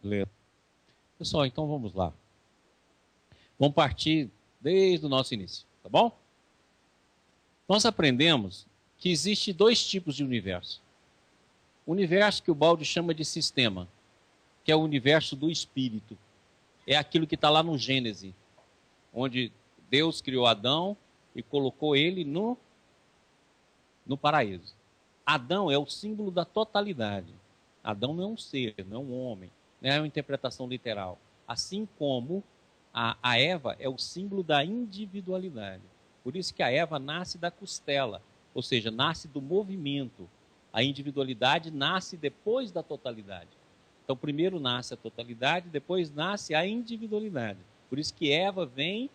ler. Pessoal, então vamos lá. Vamos partir desde o nosso início, tá bom? Nós aprendemos que existe dois tipos de universo. O universo que o Baldi chama de sistema, que é o universo do espírito. É aquilo que está lá no Gênesis, onde Deus criou Adão e colocou ele no paraíso. Adão é o símbolo da totalidade. Adão não é um ser, não é um homem, não é uma interpretação literal. Assim como a Eva é o símbolo da individualidade. Por isso que a Eva nasce da costela, ou seja, nasce do movimento. A individualidade nasce depois da totalidade. Então, primeiro nasce a totalidade, depois nasce a individualidade. Por isso que Eva vem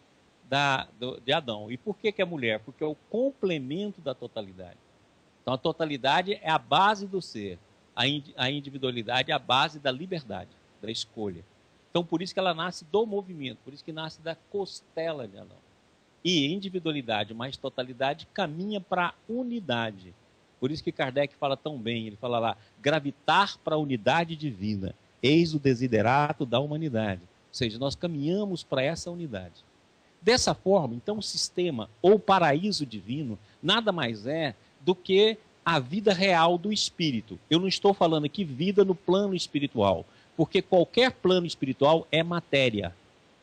de Adão. E por que é mulher? Porque é o complemento da totalidade. Então, a totalidade é a base do ser. A individualidade é a base da liberdade, da escolha. Então, por isso que ela nasce do movimento, por isso que nasce da costela de Adão. E individualidade mais totalidade caminha para a unidade. Por isso que Kardec fala tão bem, ele fala lá, gravitar para a unidade divina, eis o desiderato da humanidade. Ou seja, nós caminhamos para essa unidade. Dessa forma, então, o sistema ou paraíso divino nada mais é do que a vida real do espírito. Eu não estou falando aqui vida no plano espiritual, porque qualquer plano espiritual é matéria,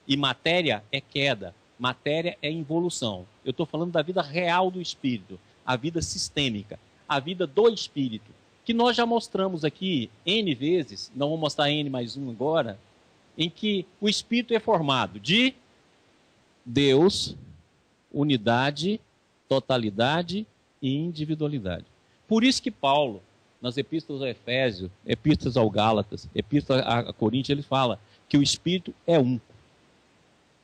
e matéria é queda, matéria é involução. Eu estou falando da vida real do espírito, a vida sistêmica, a vida do espírito, que nós já mostramos aqui N vezes, não vou mostrar N mais um agora, em que o espírito é formado de Deus, unidade, totalidade e individualidade. Por isso que Paulo, nas epístolas ao Efésio, epístolas ao Gálatas, epístolas a Coríntios, ele fala que o Espírito é um.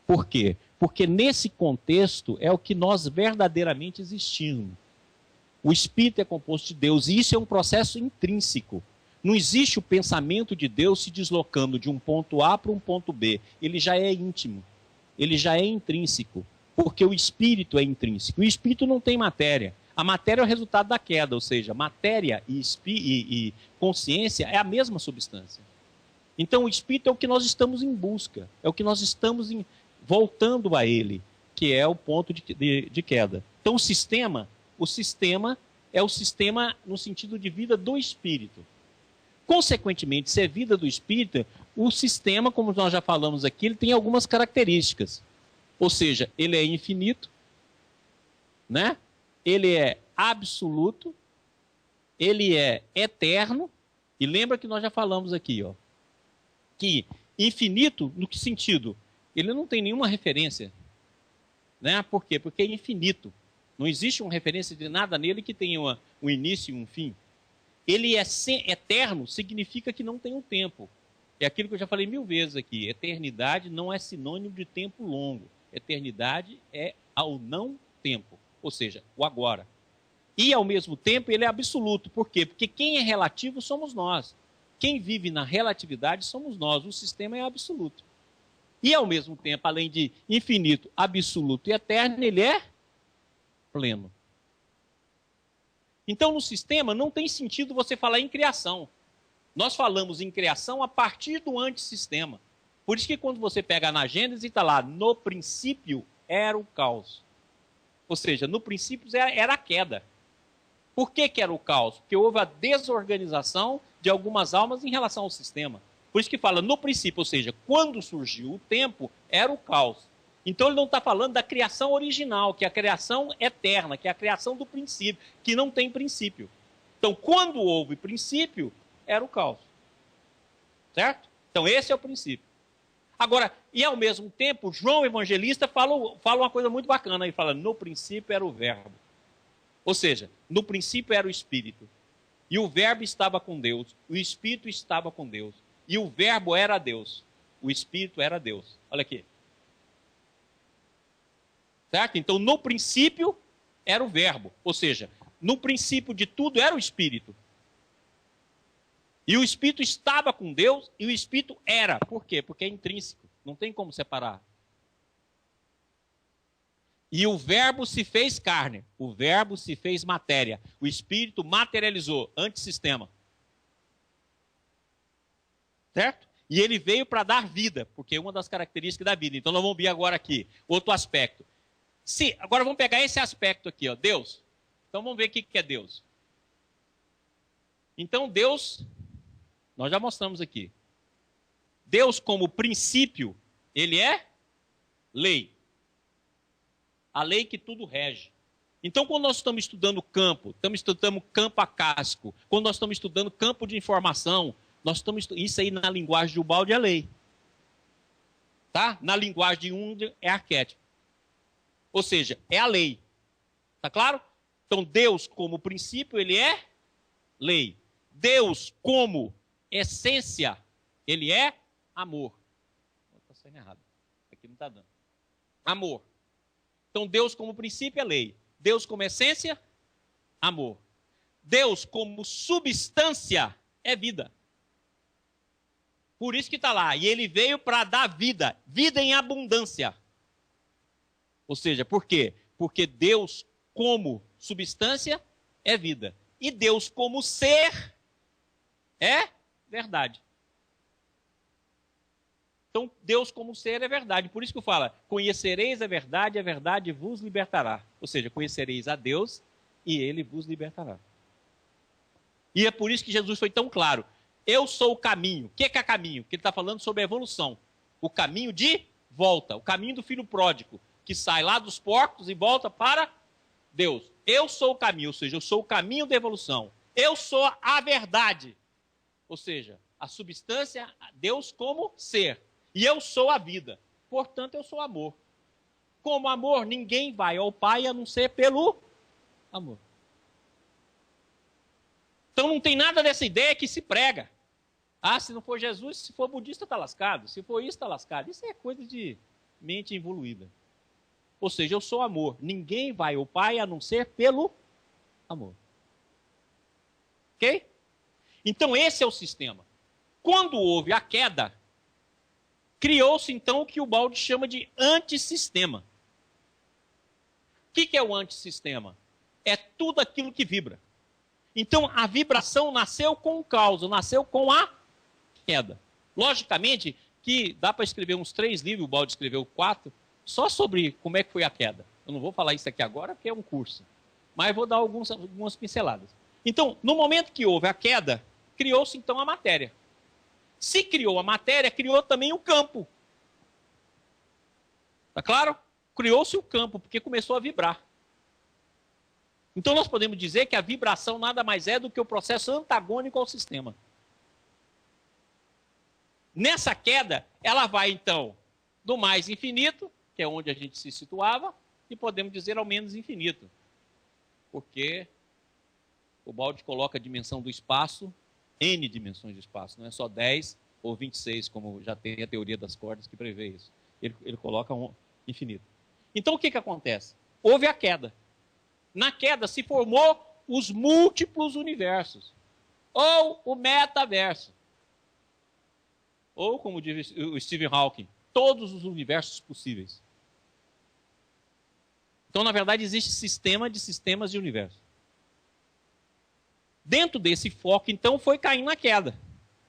Por quê? Porque nesse contexto é o que nós verdadeiramente existimos. O Espírito é composto de Deus e isso é um processo intrínseco. Não existe o pensamento de Deus se deslocando de um ponto A para um ponto B. Ele já é íntimo, ele já é intrínseco, porque o Espírito é intrínseco. O Espírito não tem matéria. A matéria é o resultado da queda, ou seja, matéria e consciência é a mesma substância. Então o Espírito é o que nós estamos em busca, é o que nós estamos voltando a ele, que é o ponto de queda. Então o sistema é o sistema no sentido de vida do Espírito. Consequentemente, se é vida do Espírito, o sistema, como nós já falamos aqui, ele tem algumas características. Ou seja, ele é infinito, né? Ele é absoluto, ele é eterno, e lembra que nós já falamos aqui, ó, que infinito, no que sentido? Ele não tem nenhuma referência, né? Por quê? Porque é infinito. Não existe uma referência de nada nele que tenha um início e um fim. Ele é eterno, significa que não tem um tempo. É aquilo que eu já falei 1000 vezes aqui. Eternidade não é sinônimo de tempo longo. Eternidade é ao não tempo, ou seja, o agora. E, ao mesmo tempo, ele é absoluto. Por quê? Porque quem é relativo somos nós. Quem vive na relatividade somos nós. O sistema é absoluto. E, ao mesmo tempo, além de infinito, absoluto e eterno, ele é pleno. Então, no sistema, não tem sentido você falar em criação. Nós falamos em criação a partir do antissistema. Por isso que quando você pega na Gênesis, está lá, no princípio era o caos. Ou seja, no princípio era a queda. Por que era o caos? Porque houve a desorganização de algumas almas em relação ao sistema. Por isso que fala no princípio, ou seja, quando surgiu o tempo, era o caos. Então ele não está falando da criação original, que é a criação eterna, que é a criação do princípio, que não tem princípio. Então, quando houve princípio, era o caos. Certo? Então, esse é o princípio. Agora, e ao mesmo tempo, João Evangelista fala uma coisa muito bacana. Ele fala, no princípio era o verbo. Ou seja, no princípio era o Espírito. E o verbo estava com Deus. O Espírito estava com Deus. E o verbo era Deus. O Espírito era Deus. Olha aqui. Certo? Então, no princípio era o verbo. Ou seja, no princípio de tudo era o Espírito. E o Espírito estava com Deus e o Espírito era. Por quê? Porque é intrínseco. Não tem como separar. E o verbo se fez carne. O verbo se fez matéria. O Espírito materializou. Antissistema. Certo? E ele veio para dar vida, porque é uma das características da vida. Então nós vamos ver agora aqui outro aspecto. Agora vamos pegar esse aspecto aqui, ó, Deus. Então vamos ver o que é Deus. Então Deus, nós já mostramos aqui. Deus como princípio, ele é lei. A lei que tudo rege. Então, quando nós estamos estudando campo, estamos estudando campo acásico, quando nós estamos estudando campo de informação, nós estamos isso aí na linguagem de Ubaldi é lei. Tá? Na linguagem de Jung é arquétipo. Ou seja, é a lei. Tá claro? Então, Deus como princípio, ele é lei. Deus como essência, ele é amor. Está saindo errado. Aqui não está dando. Amor. Então, Deus como princípio é lei. Deus como essência, amor. Deus como substância é vida. Por isso que está lá. E ele veio para dar vida. Vida em abundância. Ou seja, por quê? Porque Deus como substância é vida. E Deus como ser é verdade. Então, Deus como ser é verdade. Por isso que eu falo, conhecereis a verdade vos libertará. Ou seja, conhecereis a Deus e ele vos libertará. E é por isso que Jesus foi tão claro. Eu sou o caminho. O que é caminho? Porque ele está falando sobre a evolução. O caminho de volta. O caminho do filho pródigo, que sai lá dos porcos e volta para Deus. Eu sou o caminho, ou seja, eu sou o caminho da evolução. Eu sou a verdade. Ou seja, a substância, Deus como ser. E eu sou a vida. Portanto, eu sou amor. Como amor, ninguém vai ao Pai a não ser pelo amor. Então não tem nada dessa ideia que se prega. Ah, se não for Jesus, se for budista, está lascado. Se for isso, está lascado. Isso é coisa de mente evoluída. Ou seja, eu sou amor. Ninguém vai ao Pai a não ser pelo amor. Ok? Então esse é o sistema. Quando houve a queda, criou-se, então, o que o Ubaldi chama de antissistema. O que é o antissistema? É tudo aquilo que vibra. Então, a vibração nasceu com causa, nasceu com a queda. Logicamente, que dá para escrever uns 3 livros, o Ubaldi escreveu 4, só sobre como é que foi a queda. Eu não vou falar isso aqui agora, porque é um curso. Mas vou dar algumas pinceladas. Então, no momento que houve a queda, criou-se, então, a matéria. Se criou a matéria, criou também o campo. Tá claro? Criou-se o campo, porque começou a vibrar. Então nós podemos dizer que a vibração nada mais é do que o processo antagônico ao sistema. Nessa queda, ela vai então do mais infinito, que é onde a gente se situava, e podemos dizer ao menos infinito. Porque o Ubaldi coloca a dimensão do espaço, N dimensões de espaço, não é só 10 ou 26, como já tem a teoria das cordas que prevê isso. Ele coloca um infinito. Então o que acontece? Houve a queda. Na queda se formou os múltiplos universos, ou o metaverso, ou, como diz o Stephen Hawking, todos os universos possíveis. Então, na verdade, existe sistema de sistemas de universo. Dentro desse foco, então, foi caindo na queda.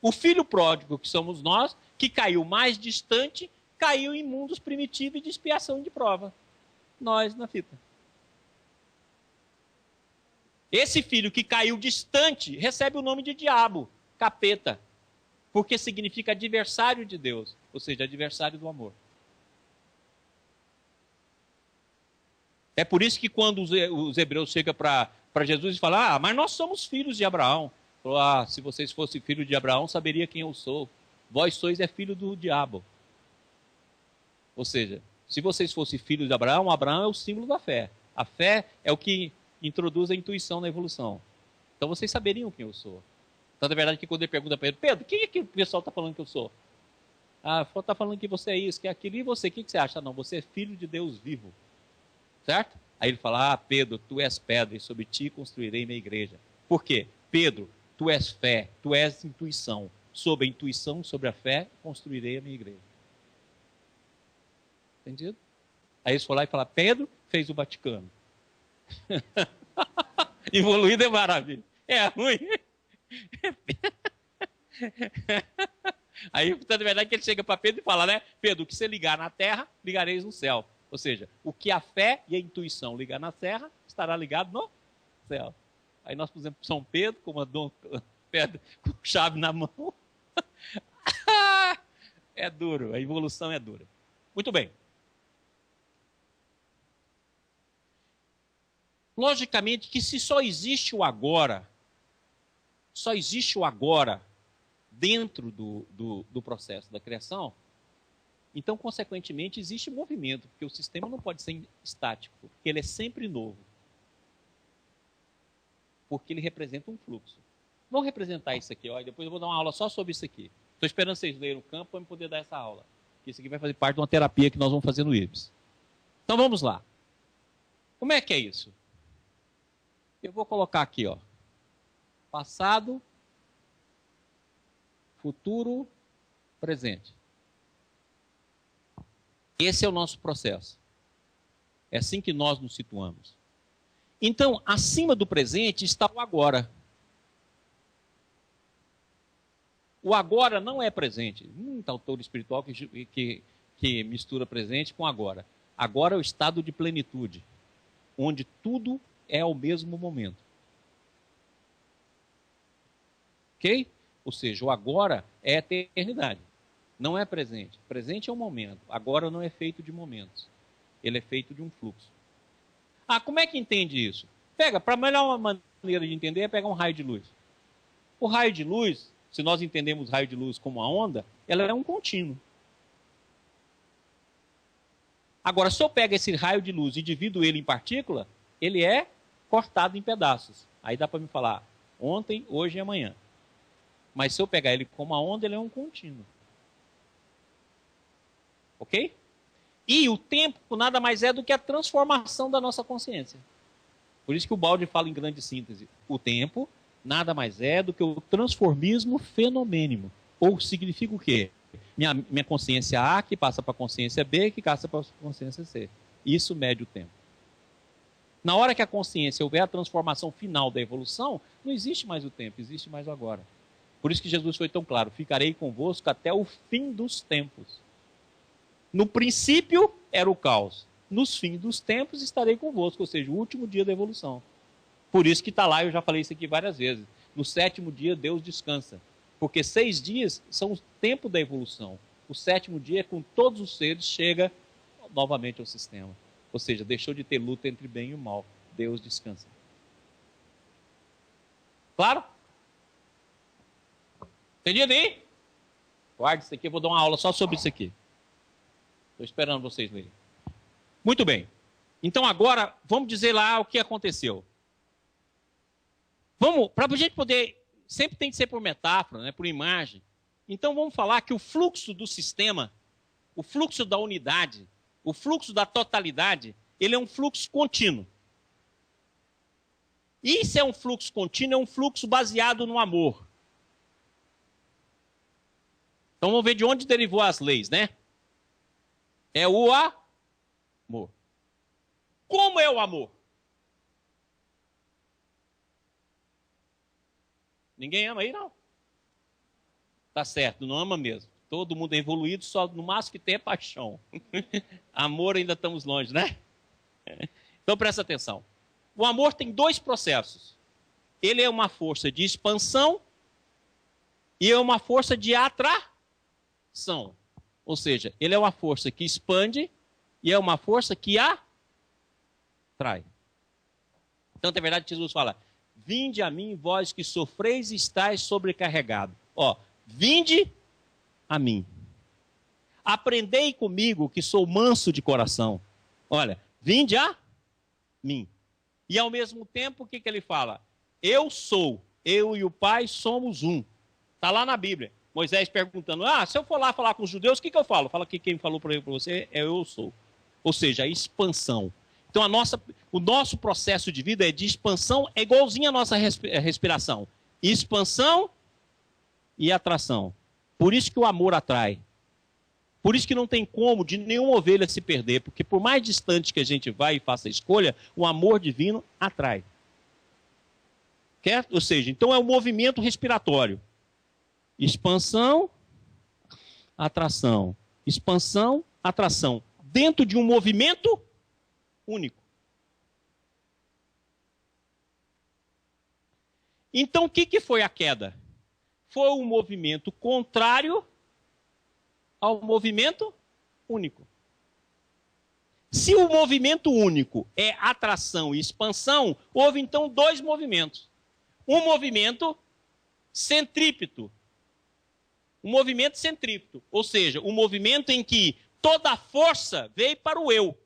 O filho pródigo, que somos nós, que caiu mais distante, caiu em mundos primitivos de expiação de prova. Nós na fita. Esse filho que caiu distante recebe o nome de diabo, capeta, porque significa adversário de Deus, ou seja, adversário do amor. É por isso que quando os hebreus chegam para Jesus e falam, mas nós somos filhos de Abraão. Falou, se vocês fossem filhos de Abraão, saberia quem eu sou. Vós sois filho do diabo. Ou seja, se vocês fossem filhos de Abraão, Abraão é o símbolo da fé. A fé é o que introduz a intuição na evolução. Então vocês saberiam quem eu sou. Então, na verdade, que quando ele pergunta para ele, Pedro, quem é que o pessoal está falando que eu sou? Está falando que você é isso, que é aquilo, e você, o que você acha? Não, você é filho de Deus vivo. Certo? Aí ele fala, Pedro, tu és pedra, e sobre ti construirei minha igreja. Por quê? Pedro, tu és fé, tu és intuição. Sobre a intuição, sobre a fé, construirei a minha igreja. Entendido? Aí eles foram lá e falaram, Pedro fez o Vaticano. Evoluído é maravilha. É ruim. Aí, portanto, é verdade que ele chega para Pedro e fala, né? Pedro, o que você ligar na terra, ligareis no céu. Ou seja, o que a fé e a intuição ligar na terra, estará ligado no céu. Aí nós pusemos São Pedro, comandou Pedro com chave na mão. É duro, a evolução é dura. Muito bem. Logicamente que se só existe o agora dentro do processo da criação, então, consequentemente, existe movimento, porque o sistema não pode ser estático, porque ele é sempre novo. Porque ele representa um fluxo. Vamos representar isso aqui, ó, e depois eu vou dar uma aula só sobre isso aqui. Estou esperando vocês lerem o campo para eu poder dar essa aula. Isso aqui vai fazer parte de uma terapia que nós vamos fazer no IBS. Então, vamos lá. Como é que é isso? Eu vou colocar aqui, ó, passado, futuro, presente. Esse é o nosso processo. É assim que nós nos situamos. Então, acima do presente está o agora. O agora não é presente. Tá autor espiritual que mistura presente com agora. Agora é o estado de plenitude, onde tudo é ao mesmo momento. Ok? Ou seja, o agora é a eternidade. Não é presente. Presente é um momento. Agora não é feito de momentos. Ele é feito de um fluxo. Ah, como é que entende isso? Pega, para a melhor maneira de entender é pegar um raio de luz. O raio de luz, se nós entendemos o raio de luz como uma onda, ela é um contínuo. Agora, se eu pego esse raio de luz e divido ele em partícula, ele é cortado em pedaços. Aí dá para me falar ontem, hoje e amanhã. Mas se eu pegar ele como uma onda, ele é um contínuo. Ok? E o tempo nada mais é do que a transformação da nossa consciência. Por isso que o Baldi fala em grande síntese. O tempo nada mais é do que o transformismo fenomênico. Ou significa o quê? Minha consciência A que passa para a consciência B que passa para a consciência C. Isso mede o tempo. Na hora que a consciência houver a transformação final da evolução, não existe mais o tempo, existe mais o agora. Por isso que Jesus foi tão claro, ficarei convosco até o fim dos tempos. No princípio era o caos, nos fins dos tempos estarei convosco, ou seja, o último dia da evolução. Por isso que está lá, eu já falei isso aqui várias vezes, no 7º dia Deus descansa, porque 6 dias são o tempo da evolução. O 7º dia, com todos os seres, chega novamente ao sistema. Ou seja, deixou de ter luta entre bem e o mal. Deus descansa. Claro? Entendido aí? Guarde isso aqui, eu vou dar uma aula só sobre isso aqui. Estou esperando vocês lerem. Muito bem. Então agora, vamos dizer lá o que aconteceu. Vamos, para a gente poder, sempre tem que ser por metáfora, né, por imagem. Então vamos falar que o fluxo do sistema, o fluxo da unidade, o fluxo da totalidade, ele é um fluxo contínuo. E se é um fluxo contínuo, é um fluxo baseado no amor. Então vamos ver de onde derivou as leis, né? É o amor. Como é o amor? Ninguém ama aí, não? Tá certo, não ama mesmo. Todo mundo é evoluído, só no máximo que tem é paixão. Amor ainda estamos longe, né? Então presta atenção. O amor tem 2 processos. Ele é uma força de expansão e é uma força de atração. Ou seja, ele é uma força que expande e é uma força que atrai. Então, é verdade que Jesus fala, vinde a mim, vós que sofreis e estáis sobrecarregados. Ó, vinde a mim. Aprendei comigo que sou manso de coração. Olha, vinde a mim. E ao mesmo tempo, o que ele fala? Eu sou, eu e o Pai somos um. Está lá na Bíblia. Moisés perguntando, se eu for lá falar com os judeus, o que eu falo? Fala que quem falou para você é eu sou. Ou seja, a expansão. Então o nosso processo de vida é de expansão, é igualzinho a nossa respiração. Expansão e atração. Por isso que o amor atrai. Por isso que não tem como de nenhuma ovelha se perder, porque por mais distante que a gente vá e faça a escolha, o amor divino atrai. Certo? Ou seja, então é um movimento respiratório. Expansão, atração, expansão, atração, dentro de um movimento único. Então, o que foi a queda? Foi um movimento contrário ao movimento único. Se o movimento único é atração e expansão, houve então dois movimentos. Um movimento centrípeto. Um movimento centrípeto, ou seja, um movimento em que toda a força veio para o eu.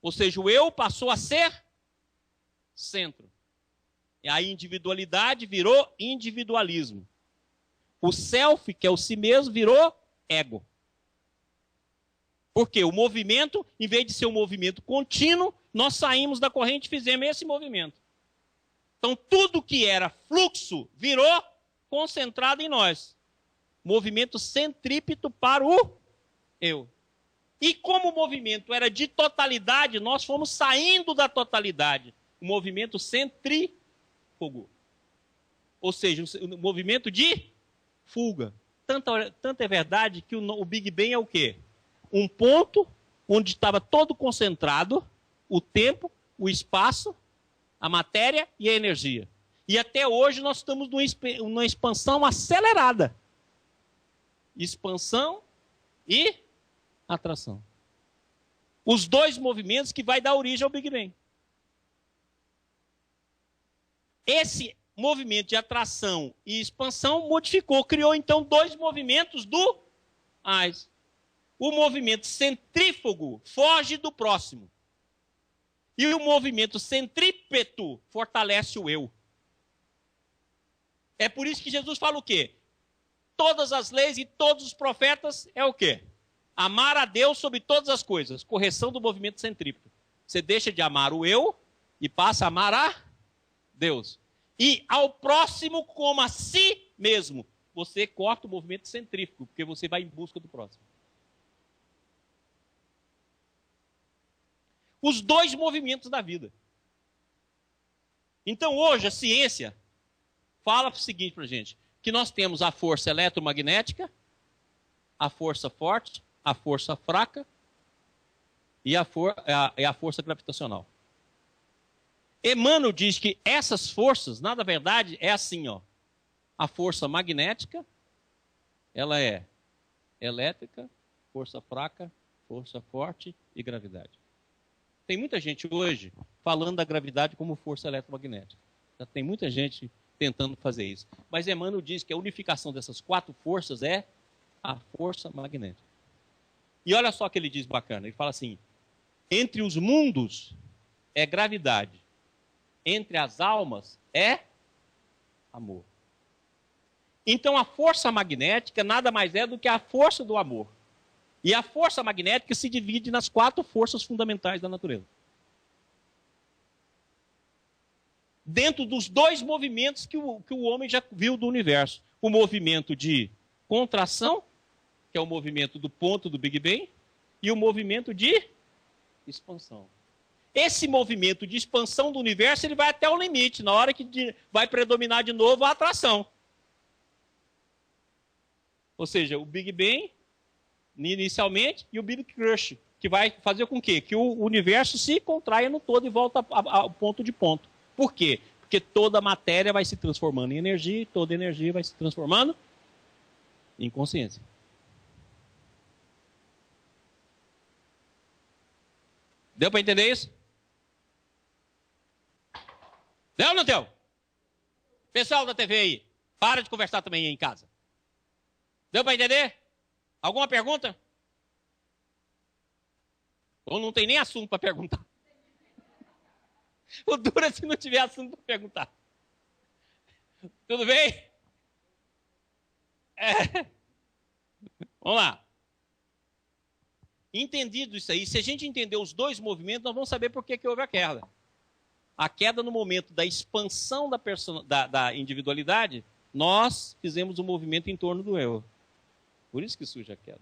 Ou seja, o eu passou a ser centro. E a individualidade virou individualismo. O self, que é o si mesmo, virou ego. Porque o movimento, em vez de ser um movimento contínuo, nós saímos da corrente e fizemos esse movimento. Então, tudo que era fluxo virou concentrado em nós. Movimento centrípeto para o eu. E como o movimento era de totalidade, nós fomos saindo da totalidade. O movimento centrífugo. Ou seja, o movimento de fuga. Tanto é verdade que o Big Bang é o quê? Um ponto onde estava todo concentrado o tempo, o espaço, a matéria e a energia. E até hoje nós estamos numa expansão acelerada. Expansão e atração. Os dois movimentos que vai dar origem ao Big Bang. Esse movimento de atração e expansão modificou, criou então dois movimentos duais. O movimento centrífugo foge do próximo. E o movimento centrípeto fortalece o eu. É por isso que Jesus fala o quê? Todas as leis e todos os profetas é o quê? Amar a Deus sobre todas as coisas. Correção do movimento centrípeto. Você deixa de amar o eu e passa a amar a Deus. E ao próximo como a si mesmo. Você corta o movimento centrífugo, porque você vai em busca do próximo. Os dois movimentos da vida. Então hoje a ciência fala o seguinte para a gente, que nós temos a força eletromagnética, a força forte, a força fraca e a força gravitacional. Emmanuel diz que essas forças, na verdade, é assim, ó. A força magnética, ela é elétrica, força fraca, força forte e gravidade. Tem muita gente hoje falando da gravidade como força eletromagnética. Já tem muita gente tentando fazer isso. Mas Emmanuel diz que a unificação dessas quatro forças é a força magnética. E olha só o que ele diz bacana. Ele fala assim, entre os mundos é gravidade. Entre as almas é amor. Então a força magnética nada mais é do que a força do amor. E a força magnética se divide nas quatro forças fundamentais da natureza. Dentro dos dois movimentos que o homem já viu do universo. O movimento de contração, que é o movimento do ponto do Big Bang, e o movimento de expansão. Esse movimento de expansão do universo ele vai até o limite, na hora que vai predominar de novo a atração. Ou seja, o Big Bang, inicialmente, e o Big Crush, que vai fazer com que o universo se contraia no todo e volta ao ponto de ponto. Por quê? Porque toda a matéria vai se transformando em energia e toda energia vai se transformando em consciência. Deu para entender isso? Deu ou não deu? Pessoal da TV aí, para de conversar também aí em casa. Deu para entender? Alguma pergunta? Ou não tem nem assunto para perguntar? O duro é se não tiver assunto para perguntar. Tudo bem? Vamos lá. Entendido isso aí, se a gente entender os dois movimentos, nós vamos saber por que houve a queda. A queda no momento da expansão da individualidade, nós fizemos um movimento em torno do eu. Por isso que surge a queda.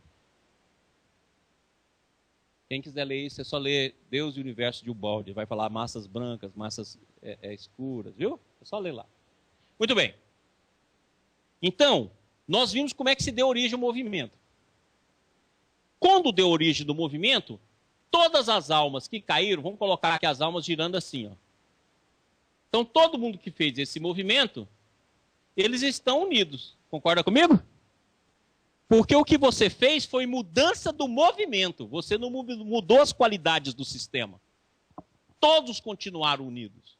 Quem quiser ler isso, é só ler Deus e o Universo de Ubaldi. Vai falar massas brancas, massas escuras, viu? É só ler lá. Muito bem. Então, nós vimos como é que se deu origem ao movimento. Quando deu origem do movimento, todas as almas que caíram, vamos colocar aqui as almas girando assim, ó. Então, todo mundo que fez esse movimento, eles estão unidos. Concorda comigo? Porque o que você fez foi mudança do movimento. Você não mudou as qualidades do sistema. Todos continuaram unidos.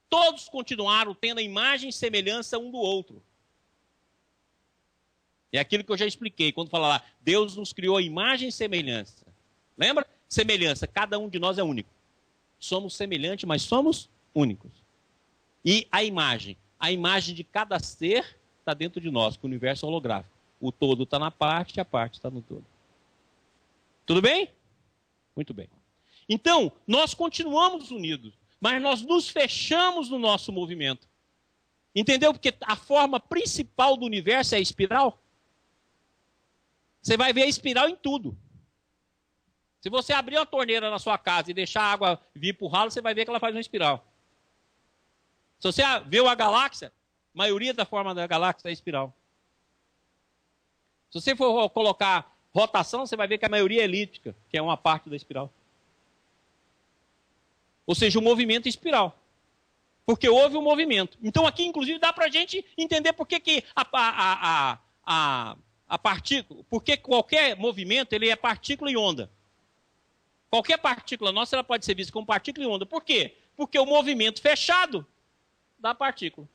Todos continuaram tendo a imagem e semelhança um do outro. É aquilo que eu já expliquei, quando fala lá, Deus nos criou a imagem e semelhança. Lembra? Semelhança, cada um de nós é único. Somos semelhantes, mas somos únicos. E a imagem de cada ser está dentro de nós, que o universo é holográfico. O todo está na parte e a parte está no todo. Tudo bem? Muito bem. Então, nós continuamos unidos, mas nós nos fechamos no nosso movimento. Entendeu? Porque a forma principal do universo é a espiral. Você vai ver a espiral em tudo. Se você abrir uma torneira na sua casa e deixar a água vir para o ralo, você vai ver que ela faz uma espiral. Se você vê a galáxia, a maioria da forma da galáxia é espiral. Se você for colocar rotação, você vai ver que a maioria é elíptica, que é uma parte da espiral. Ou seja, o movimento é espiral. Porque houve um movimento. Então aqui, inclusive, dá para a gente entender por que a partícula, porque qualquer movimento ele é partícula e onda. Qualquer partícula nossa ela pode ser vista como partícula e onda. Por quê? Porque o movimento fechado dá partícula.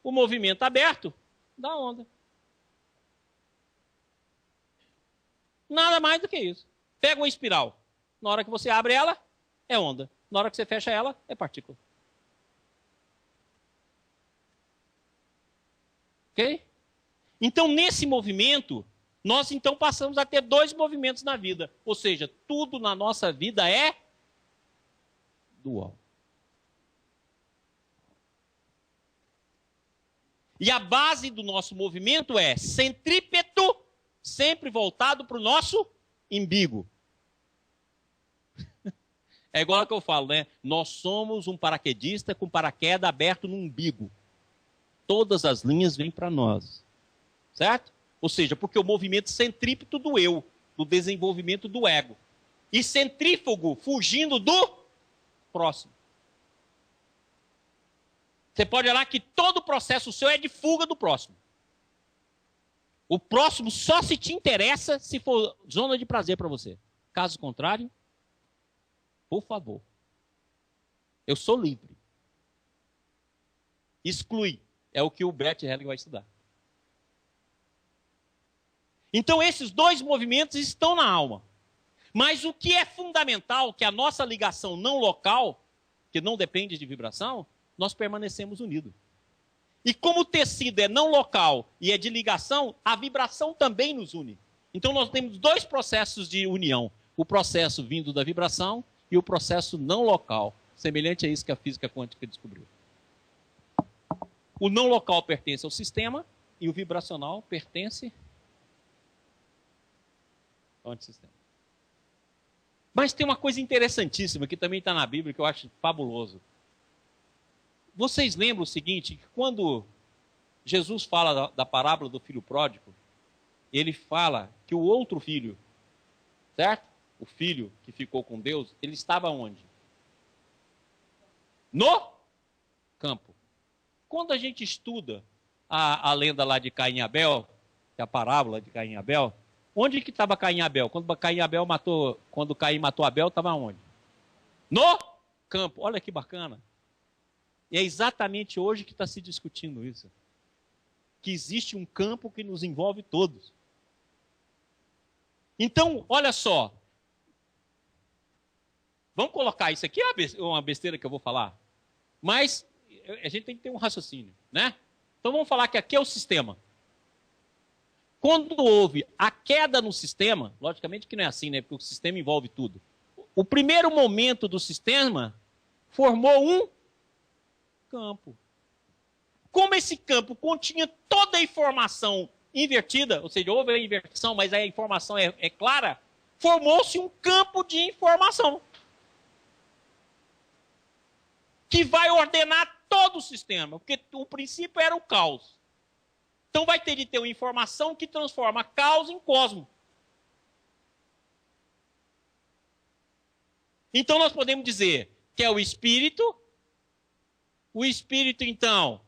O movimento aberto dá onda. Nada mais do que isso. Pega uma espiral. Na hora que você abre ela, é onda. Na hora que você fecha ela, é partícula. Ok? Então, nesse movimento, nós então passamos a ter dois movimentos na vida. Ou seja, tudo na nossa vida é dual. E a base do nosso movimento é centrípeto, sempre voltado para o nosso umbigo. É igual ao que eu falo, né? Nós somos um paraquedista com paraquedas aberto no umbigo. Todas as linhas vêm para nós. Certo? Ou seja, porque o movimento centrípeto do eu, do desenvolvimento do ego. E centrífugo, fugindo do próximo. Você pode olhar que todo o processo seu é de fuga do próximo. O próximo só se te interessa se for zona de prazer para você. Caso contrário, por favor. Eu sou livre. Exclui. É o que o Bert Helling vai estudar. Então esses dois movimentos estão na alma. Mas o que é fundamental, que a nossa ligação não local, que não depende de vibração, nós permanecemos unidos. E como o tecido é não local e é de ligação, a vibração também nos une. Então nós temos dois processos de união. O processo vindo da vibração e o processo não local, semelhante a isso que a física quântica descobriu. O não local pertence ao sistema e o vibracional pertence ao antissistema. Mas tem uma coisa interessantíssima que também está na Bíblia que eu acho fabuloso. Vocês lembram o seguinte, que quando Jesus fala da parábola do filho pródigo, ele fala que o outro filho, certo? O filho que ficou com Deus, ele estava onde? No campo. Quando a gente estuda a lenda lá de Caim e Abel, que é a parábola de Caim e Abel, onde que estava Caim e Abel? Quando Caim matou Abel, estava onde? No campo. Olha que bacana. E é exatamente hoje que está se discutindo isso. Que existe um campo que nos envolve todos. Então, olha só. Vamos colocar isso aqui, é uma besteira que eu vou falar. Mas a gente tem que ter um raciocínio, né? Então vamos falar que aqui é o sistema. Quando houve a queda no sistema, logicamente que não é assim, né? Porque o sistema envolve tudo. O primeiro momento do sistema formou um campo. Como esse campo continha toda a informação invertida, ou seja, houve a inversão, mas a informação é clara, formou-se um campo de informação que vai ordenar todo o sistema, porque o princípio era o caos. Então vai ter de ter uma informação que transforma a causa em cosmo. Então nós podemos dizer que é o espírito então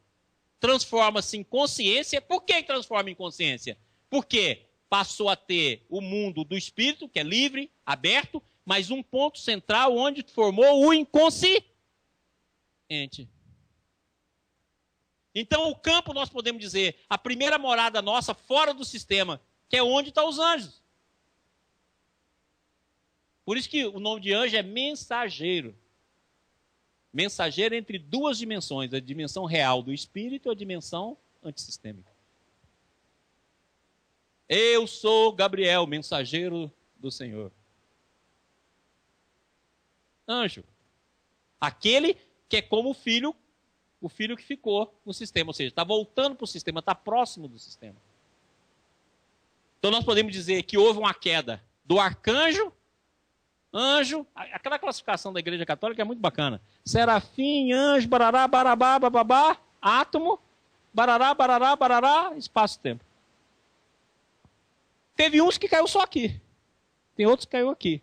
transforma-se em consciência. Por que transforma em consciência? Porque passou a ter o mundo do espírito, que é livre, aberto, mas um ponto central onde formou o inconsciente. Então o campo, nós podemos dizer, a primeira morada nossa fora do sistema, que é onde estão os anjos. Por isso que o nome de anjo é mensageiro. Mensageiro entre duas dimensões, a dimensão real do espírito e a dimensão antissistêmica. Eu sou Gabriel, mensageiro do Senhor. Anjo. Aquele que é como o filho que ficou no sistema, ou seja, está voltando para o sistema, está próximo do sistema. Então nós podemos dizer que houve uma queda do arcanjo, anjo, aquela classificação da Igreja Católica é muito bacana. Serafim, anjo, barará, barabá, bababá, átomo, barará, barará, barará, espaço-tempo. Teve uns que caiu só aqui. Tem outros que caiu aqui.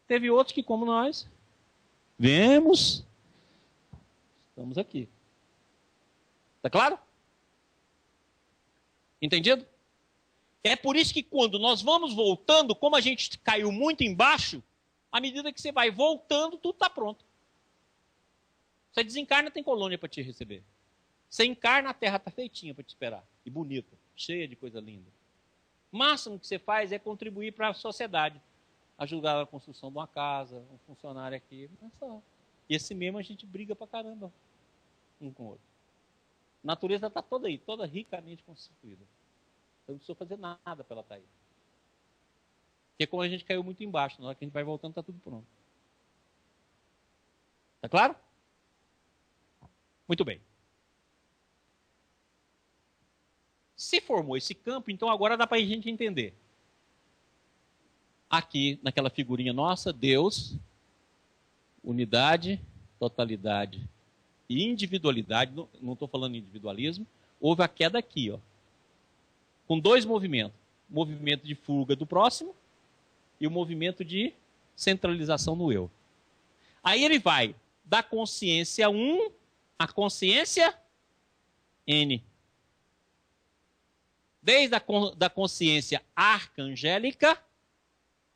Teve outros que, como nós, vemos, estamos aqui. Está claro? Entendido? É por isso que quando nós vamos voltando, como a gente caiu muito embaixo, à medida que você vai voltando, tudo está pronto. Você desencarna, tem colônia para te receber. Você encarna, a terra está feitinha para te esperar. E bonita, cheia de coisa linda. O máximo que você faz é contribuir para a sociedade. Ajudar na construção de uma casa, um funcionário aqui. Mas só. E esse mesmo a gente briga para caramba um com o outro. A natureza está toda aí, toda ricamente constituída. Então não precisa fazer nada para ela estar aí. Porque como a gente caiu muito embaixo, na hora que a gente vai voltando, está tudo pronto. Está claro? Muito bem. Se formou esse campo, então agora dá para a gente entender. Aqui, naquela figurinha nossa, Deus, unidade, totalidade e individualidade, não estou falando individualismo, houve a queda aqui, ó, com dois movimentos. O movimento de fuga do próximo e o movimento de centralização no eu. Aí ele vai da consciência 1 à consciência N. Desde a consciência arcangélica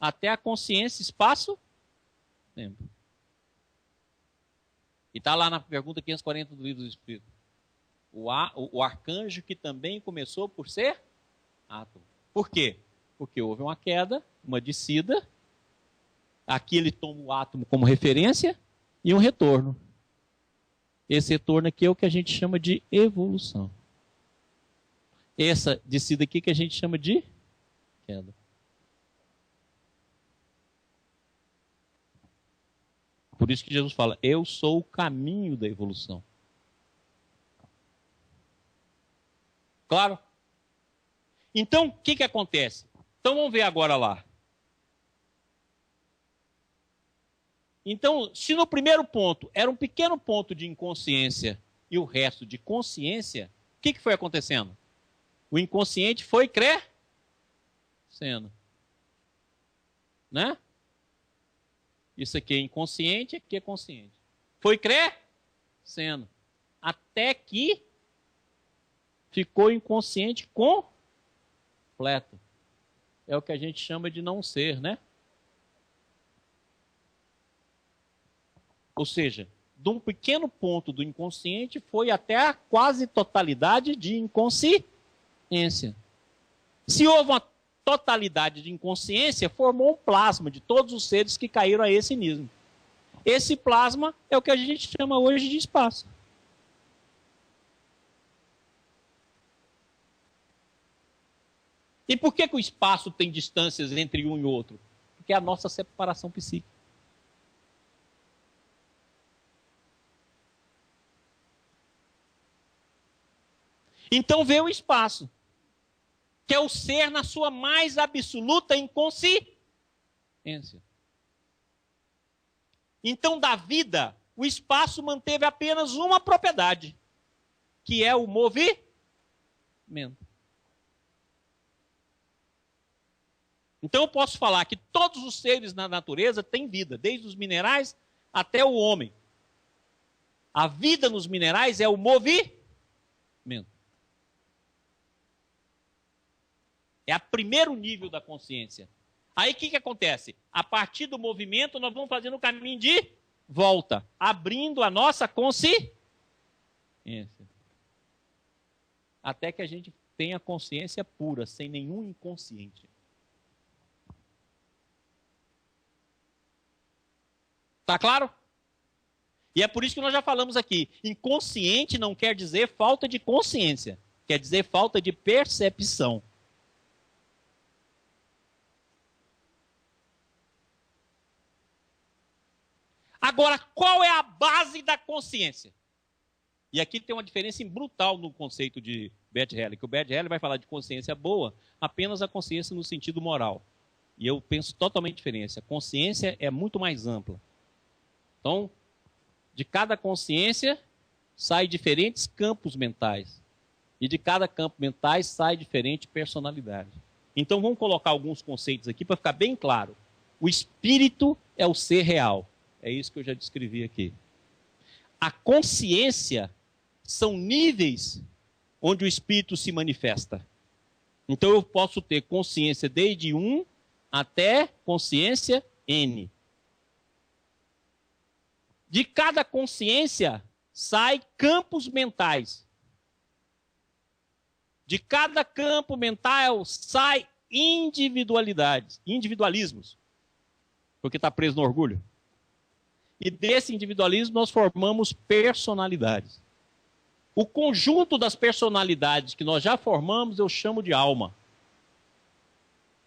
até a consciência espaço-tempo. E está lá na pergunta 540 do Livro do Espírito. O arcanjo que também começou por ser átomo. Por quê? Porque houve uma queda, uma descida. Aqui ele toma o átomo como referência e um retorno. Esse retorno aqui é o que a gente chama de evolução. Essa descida aqui que a gente chama de queda. Por isso que Jesus fala, eu sou o caminho da evolução. Claro? Então, o que acontece? Então, vamos ver agora lá. Então, se no primeiro ponto era um pequeno ponto de inconsciência e o resto de consciência, o que foi acontecendo? O inconsciente foi crescendo. Né? Isso aqui é inconsciente, aqui é consciente. Foi crescendo. Até que ficou inconsciente completo. É o que a gente chama de não ser, né? Ou seja, de um pequeno ponto do inconsciente foi até a quase totalidade de inconsciência. Se houve uma totalidade de inconsciência, formou um plasma de todos os seres que caíram a esse nível. Esse plasma é o que a gente chama hoje de espaço. E por que o espaço tem distâncias entre um e outro? Porque é a nossa separação psíquica. Então vê o espaço, que é o ser na sua mais absoluta inconsciência. Então, da vida, o espaço manteve apenas uma propriedade, que é o movimento. Então eu posso falar que todos os seres na natureza têm vida, desde os minerais até o homem. A vida nos minerais é o movimento. É o primeiro nível da consciência. Aí o que acontece? A partir do movimento, nós vamos fazendo o caminho de volta, abrindo a nossa consciência. Até que a gente tenha consciência pura, sem nenhum inconsciente. Tá claro? E é por isso que nós já falamos aqui. Inconsciente não quer dizer falta de consciência. Quer dizer falta de percepção. Agora, qual é a base da consciência? E aqui tem uma diferença brutal no conceito de Bert Hellinger, que o Bert Hellinger vai falar de consciência boa, apenas a consciência no sentido moral. E eu penso totalmente diferente. A consciência é muito mais ampla. Então, de cada consciência saem diferentes campos mentais. E de cada campo mental sai diferente personalidade. Então, vamos colocar alguns conceitos aqui para ficar bem claro. O espírito é o ser real. É isso que eu já descrevi aqui. A consciência são níveis onde o espírito se manifesta. Então eu posso ter consciência desde 1 até consciência N. De cada consciência sai campos mentais. De cada campo mental sai individualismos. Porque está preso no orgulho. E desse individualismo nós formamos personalidades. O conjunto das personalidades que nós já formamos eu chamo de alma.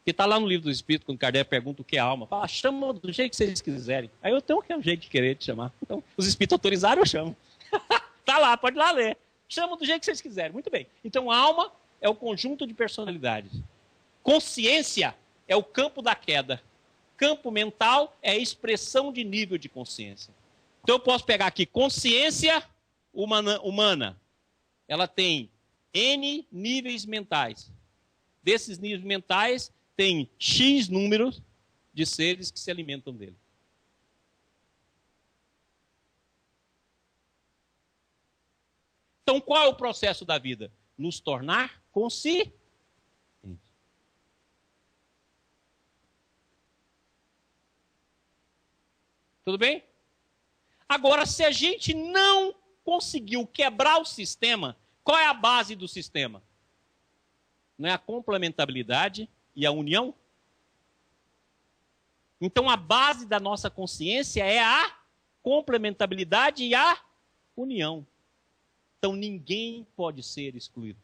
Que está lá no livro do Espírito, quando Kardec pergunta o que é alma. Fala, chama do jeito que vocês quiserem. Aí eu tenho um jeito de querer te chamar. Então, os espíritos autorizaram, eu chamo. Está lá, pode ir lá ler. Chama do jeito que vocês quiserem. Muito bem. Então, alma é o conjunto de personalidades. Consciência é o campo da queda. Campo mental é a expressão de nível de consciência. Então eu posso pegar aqui consciência humana. Ela tem N níveis mentais. Desses níveis mentais tem X números de seres que se alimentam dele. Então qual é o processo da vida? Nos tornar conscientes. Tudo bem? Agora, se a gente não conseguiu quebrar o sistema, qual é a base do sistema? Não é a complementabilidade e a união? Então, a base da nossa consciência é a complementabilidade e a união. Então, ninguém pode ser excluído.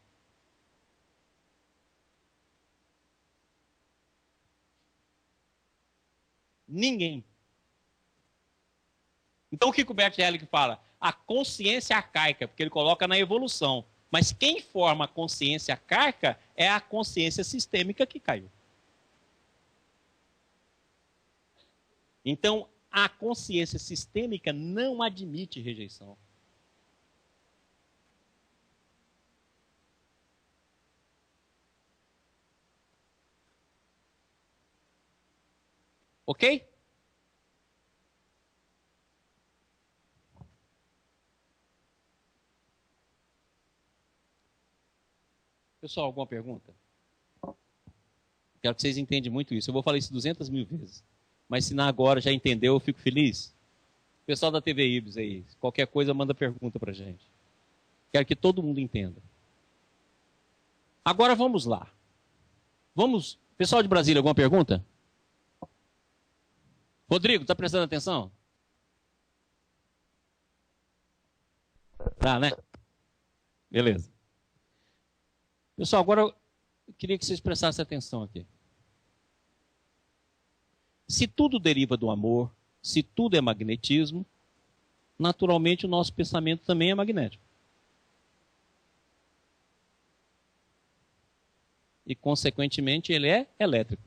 Ninguém. Então o que o Bert Hellinger fala? A consciência arcaica, porque ele coloca na evolução. Mas quem forma a consciência arcaica é a consciência sistêmica que caiu. Então a consciência sistêmica não admite rejeição. Ok? Pessoal, alguma pergunta? Quero que vocês entendam muito isso. Eu vou falar isso 200.000 vezes. Mas se na agora já entendeu, eu fico feliz. Pessoal da TV Ibis aí, qualquer coisa manda pergunta pra gente. Quero que todo mundo entenda. Agora vamos lá. Vamos. Pessoal de Brasília, alguma pergunta? Rodrigo, tá prestando atenção? Tá, né? Beleza. Pessoal, agora eu queria que vocês prestassem atenção aqui. Se tudo deriva do amor, se tudo é magnetismo, naturalmente o nosso pensamento também é magnético. E, consequentemente, ele é elétrico.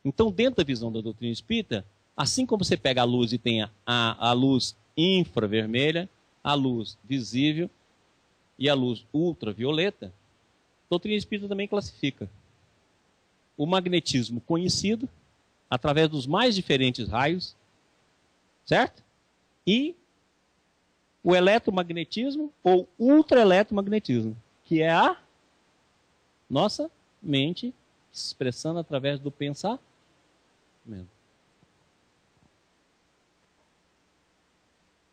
Então, dentro da visão da doutrina espírita, assim como você pega a luz e tem a luz infravermelha, a luz visível, e a luz ultravioleta, a doutrina espírita também classifica o magnetismo conhecido, através dos mais diferentes raios, certo? E o eletromagnetismo ou ultraeletromagnetismo, que é a nossa mente se expressando através do pensamento.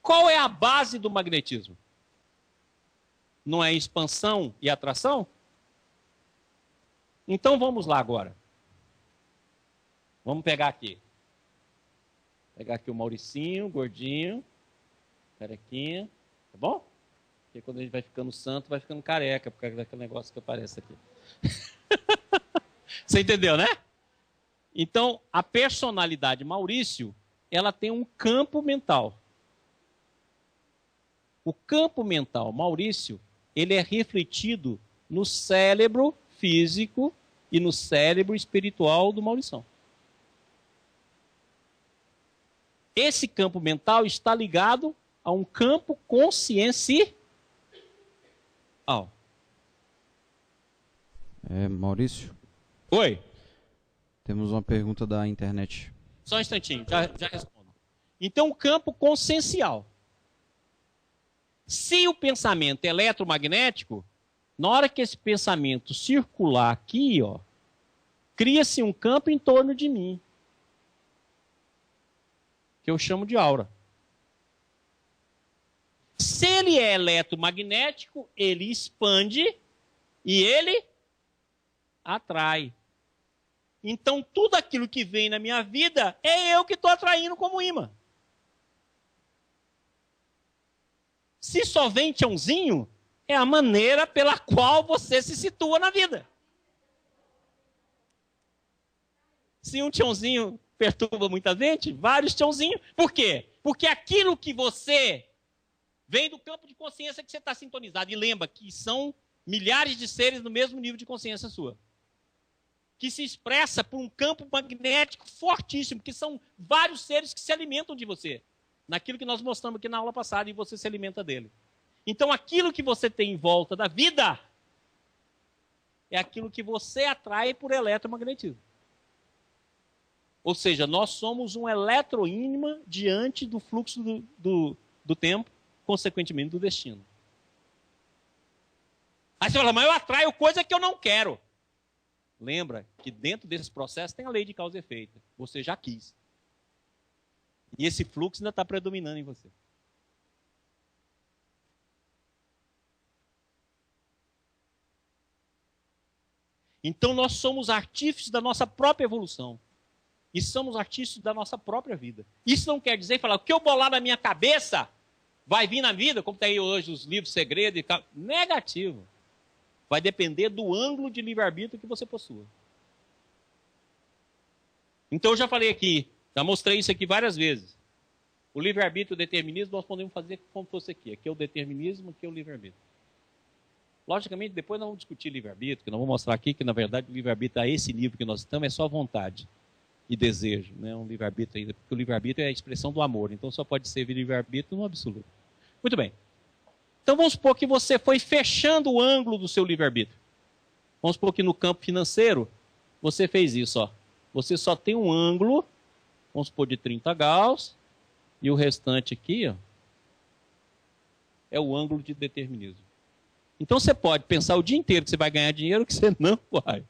Qual é a base do magnetismo? Não é expansão e atração? Então vamos lá agora. Vamos pegar aqui. Pegar aqui o Mauricinho, gordinho, carequinha, tá bom? Porque quando a gente vai ficando santo, vai ficando careca, por causa daquele negócio que aparece aqui. Você entendeu, né? Então, a personalidade Maurício, ela tem um campo mental. O campo mental Maurício, ele é refletido no cérebro físico e no cérebro espiritual do Maurição. Esse campo mental está ligado a um campo consciencial. Maurício? Oi? Temos uma pergunta da internet. Só um instantinho, já respondo. Então, o campo consciencial. Se o pensamento é eletromagnético, na hora que esse pensamento circular aqui, ó, cria-se um campo em torno de mim, que eu chamo de aura. Se ele é eletromagnético, ele expande e ele atrai. Então, tudo aquilo que vem na minha vida é eu que estou atraindo como imã. Se só vem tchãozinho, é a maneira pela qual você se situa na vida. Se um tchãozinho perturba muita gente, vários tchãozinhos. Por quê? Porque aquilo que você vem do campo de consciência que você está sintonizado. E lembra que são milhares de seres no mesmo nível de consciência sua. Que se expressa por um campo magnético fortíssimo, que são vários seres que se alimentam de você. Naquilo que nós mostramos aqui na aula passada, e você se alimenta dele. Então, aquilo que você tem em volta da vida é aquilo que você atrai por eletromagnetismo. Ou seja, nós somos um eletroímã diante do fluxo do tempo, consequentemente do destino. Aí você fala, mas eu atraio coisa que eu não quero. Lembra que dentro desse processo tem a lei de causa e efeito. Você já quis. E esse fluxo ainda está predominando em você. Então nós somos artífices da nossa própria evolução. E somos artífices da nossa própria vida. Isso não quer dizer, falar, o que eu bolar na minha cabeça vai vir na vida, como tem aí hoje os livros segredos. Negativo. Vai depender do ângulo de livre-arbítrio que você possua. Então eu já falei aqui, já mostrei isso aqui várias vezes. O livre-arbítrio e o determinismo nós podemos fazer como fosse aqui. Aqui é o determinismo, aqui é o livre-arbítrio. Logicamente, depois nós vamos discutir livre-arbítrio, que nós vamos mostrar aqui que, na verdade, o livre-arbítrio a esse nível que nós estamos é só vontade e desejo. Não é um livre-arbítrio ainda, porque o livre-arbítrio é a expressão do amor. Então só pode ser livre-arbítrio no absoluto. Muito bem. Então vamos supor que você foi fechando o ângulo do seu livre-arbítrio. Vamos supor que no campo financeiro você fez isso, ó. Você só tem um ângulo, vamos supor de 30 graus, e o restante aqui, ó, é o ângulo de determinismo. Então você pode pensar o dia inteiro que você vai ganhar dinheiro, que você não vai.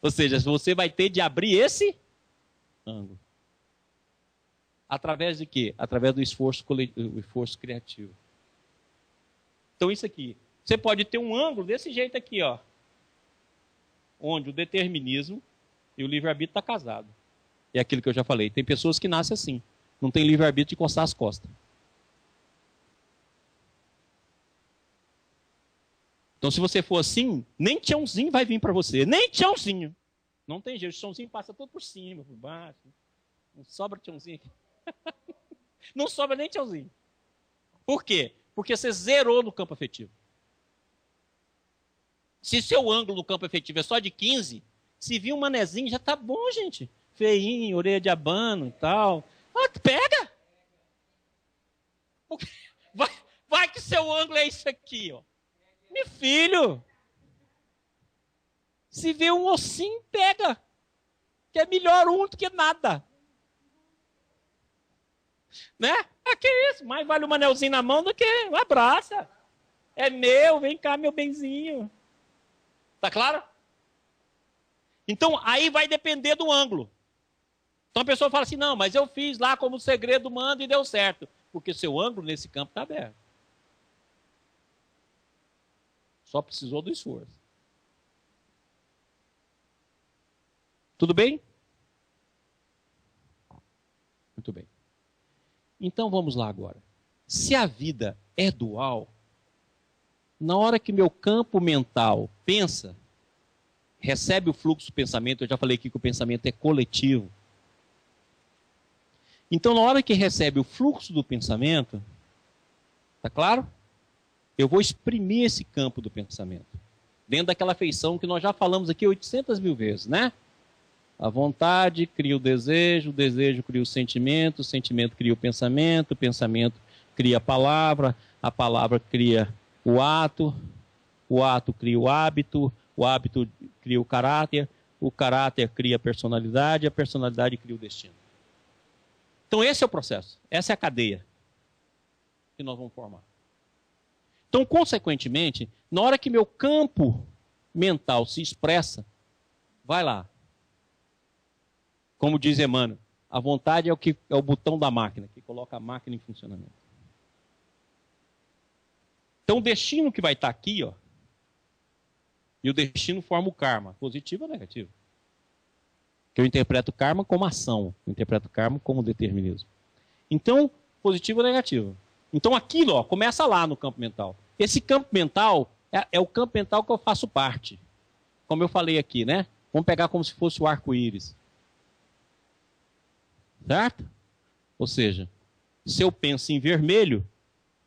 Ou seja, você vai ter de abrir esse ângulo. Através de quê? Através do esforço criativo. Então isso aqui, você pode ter um ângulo desse jeito aqui, ó, onde o determinismo e o livre-arbítrio estão casados. É aquilo que eu já falei. Tem pessoas que nascem assim. Não tem livre-arbítrio de coçar as costas. Então, se você for assim, nem tchãozinho vai vir para você. Nem tchãozinho. Não tem jeito. O tchãozinho passa todo por cima, por baixo. Não sobra tchãozinho aqui. Não sobra nem tchãozinho. Por quê? Porque você zerou no campo afetivo. Se seu ângulo no campo afetivo é só de 15, se vir um manezinho, já tá bom, gente. Feinho, orelha de abano e tal. Ah, pega! Vai que seu seu ângulo é isso aqui, ó. Meu filho, se vê um ossinho, pega. Que é melhor um do que nada. Né? Que isso? Mais vale um anelzinho na mão do que um abraço. É meu, vem cá, meu benzinho. Tá claro? Então, aí vai depender do ângulo. Então a pessoa fala assim, não, mas eu fiz lá como o segredo manda e deu certo. Porque seu ângulo nesse campo está aberto. Só precisou do esforço. Tudo bem? Muito bem. Então vamos lá agora. Se a vida é dual, na hora que meu campo mental pensa, recebe o fluxo do pensamento, eu já falei aqui que o pensamento é coletivo. Então, na hora que recebe o fluxo do pensamento, tá claro? Eu vou exprimir esse campo do pensamento. Dentro daquela feição que nós já falamos aqui 800 mil vezes, né? A vontade cria o desejo cria o sentimento cria o pensamento cria a palavra cria o ato cria o hábito cria o caráter cria a personalidade cria o destino. Então esse é o processo, essa é a cadeia que nós vamos formar. Então, consequentemente, na hora que meu campo mental se expressa, vai lá. Como diz Emmanuel, a vontade é o botão da máquina, que coloca a máquina em funcionamento. Então, o destino que vai estar aqui, ó, e o destino forma o karma, positivo ou negativo? Que eu interpreto o karma como ação, eu interpreto o karma como determinismo. Então, positivo ou negativo? Então, aquilo, ó, começa lá no campo mental. Esse campo mental é o campo mental que eu faço parte. Como eu falei aqui, né? Vamos pegar como se fosse o arco-íris. Certo? Ou seja, se eu penso em vermelho,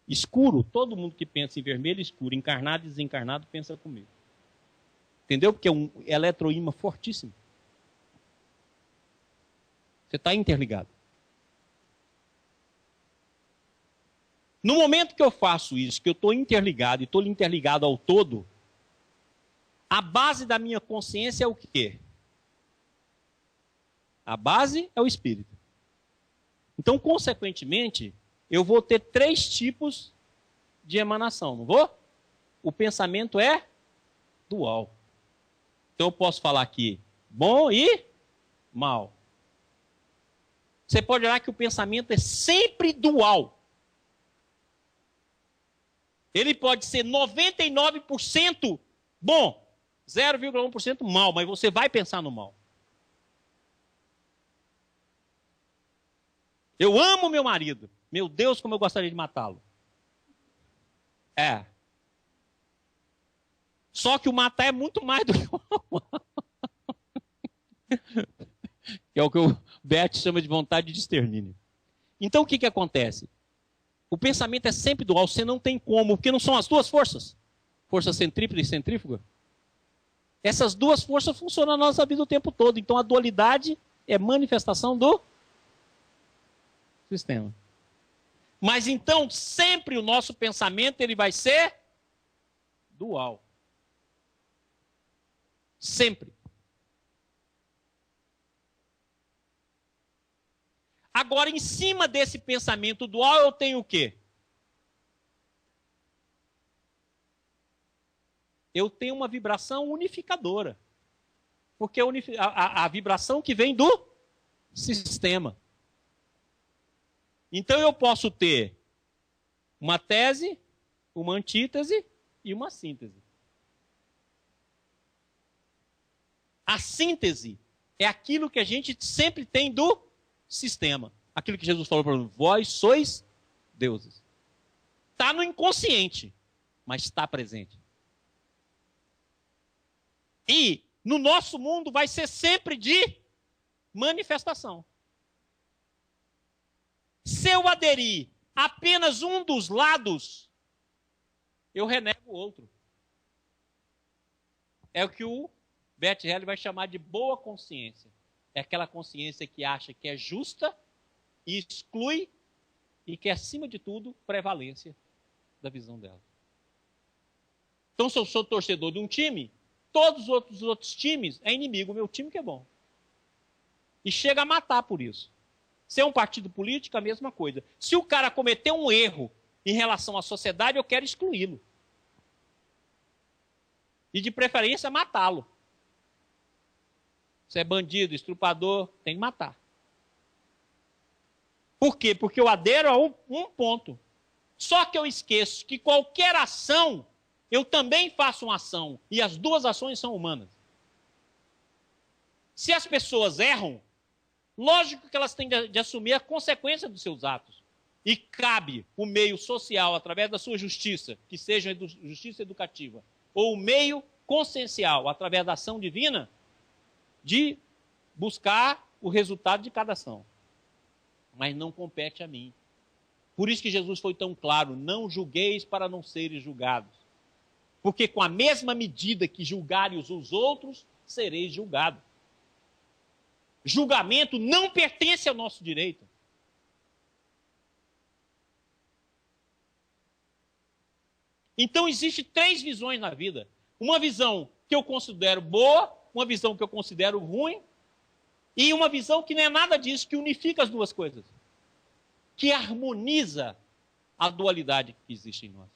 escuro, todo mundo que pensa em vermelho, escuro, encarnado e desencarnado, pensa comigo. Entendeu? Porque é um eletroímã fortíssimo. Você está interligado. No momento que eu faço isso, que eu estou interligado e estou interligado ao todo, a base da minha consciência é o quê? A base é o espírito. Então, consequentemente, eu vou ter 3 tipos de emanação, não vou? O pensamento é dual. Então, eu posso falar aqui bom e mal. Você pode olhar que o pensamento é sempre dual. Ele pode ser 99% bom, 0,1% mal, mas você vai pensar no mal. Eu amo meu marido. Meu Deus, como eu gostaria de matá-lo. É. Só que o matar é muito mais do que o amar. Que é o que o Bert chama de vontade de extermínio. Então o que acontece? O pensamento é sempre dual, você não tem como, porque não são as duas forças. Força centrípeta e centrífuga. Essas duas forças funcionam na nossa vida o tempo todo. Então a dualidade é manifestação do sistema. Mas então sempre o nosso pensamento ele vai ser dual. Sempre. Agora, em cima desse pensamento dual, eu tenho o quê? Eu tenho uma vibração unificadora. Porque a vibração que vem do sistema. Então, eu posso ter uma tese, uma antítese e uma síntese. A síntese é aquilo que a gente sempre tem do sistema. Aquilo que Jesus falou para nós, vós sois deuses. Está no inconsciente, mas está presente. E no nosso mundo vai ser sempre de manifestação. Se eu aderir apenas um dos lados, eu renego o outro. É o que o Bert Hellinger vai chamar de boa consciência. É aquela consciência que acha que é justa, e exclui, e que, acima de tudo, prevalência. da visão dela. Então, se eu sou torcedor de um time, todos os outros times é inimigo, o meu time que é bom. E chega a matar por isso. Se é um partido político, a mesma coisa. Se o cara cometeu um erro em relação à sociedade, eu quero excluí-lo. E de preferência, matá-lo. Se é bandido, estrupador, tem que matar. Por quê? Porque eu adero a um ponto. Só que eu esqueço que qualquer ação, eu também faço uma ação. E as duas ações são humanas. Se as pessoas erram, lógico que elas têm de assumir a consequência dos seus atos. E cabe o meio social, através da sua justiça, que seja justiça educativa, ou o meio consciencial, através da ação divina, de buscar o resultado de cada ação. Mas não compete a mim. Por isso que Jesus foi tão claro, não julgueis para não seres julgados. Porque com a mesma medida que julgarem os outros, sereis julgados. Julgamento não pertence ao nosso direito. Então, existem 3 visões na vida. Uma visão que eu considero boa, uma visão que eu considero ruim, e uma visão que não é nada disso, que unifica as duas coisas. Que harmoniza a dualidade que existe em nós.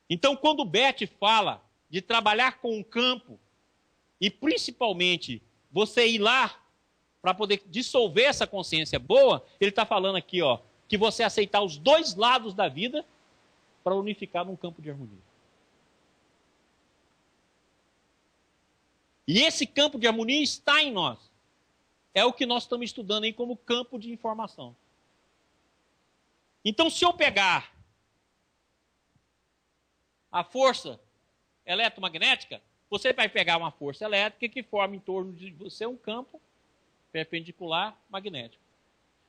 Então, quando o Beth fala de trabalhar com o campo, e principalmente você ir lá para poder dissolver essa consciência boa, ele está falando aqui, ó, que você aceitar os 2 lados da vida para unificar num campo de harmonia. E esse campo de harmonia está em nós. É o que nós estamos estudando aí como campo de informação. Então, se eu pegar a força eletromagnética, você vai pegar uma força elétrica que forma em torno de você um campo perpendicular magnético.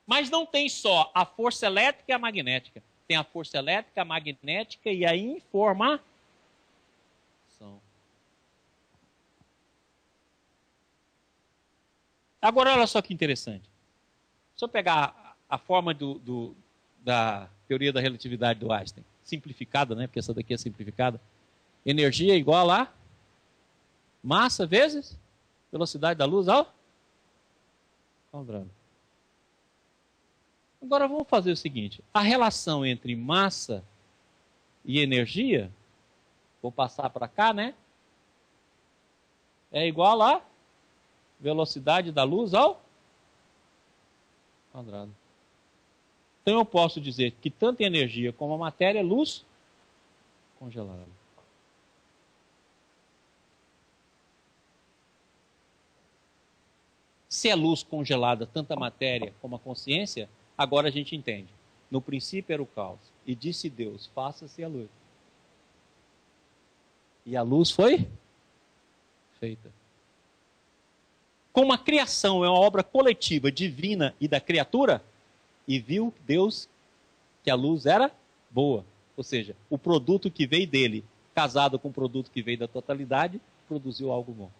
Mas não tem só a força elétrica e a magnética. Tem a força elétrica, a magnética e a informação. Agora, olha só que interessante. Se eu pegar a forma da teoria da relatividade do Einstein, simplificada, né? Porque essa daqui é simplificada. Energia igual a massa vezes velocidade da luz ao quadrado. Agora vamos fazer o seguinte. A relação entre massa e energia, vou passar para cá, né? É igual a velocidade da luz ao quadrado. Então eu posso dizer que tanto a energia como a matéria é luz congelada. Se é luz congelada, tanto a matéria como a consciência, agora a gente entende. No princípio era o caos. E disse Deus, faça-se a luz. E a luz foi feita. Como a criação é uma obra coletiva, divina e da criatura, e viu Deus que a luz era boa. Ou seja, o produto que veio dele, casado com o produto que veio da totalidade, produziu algo bom.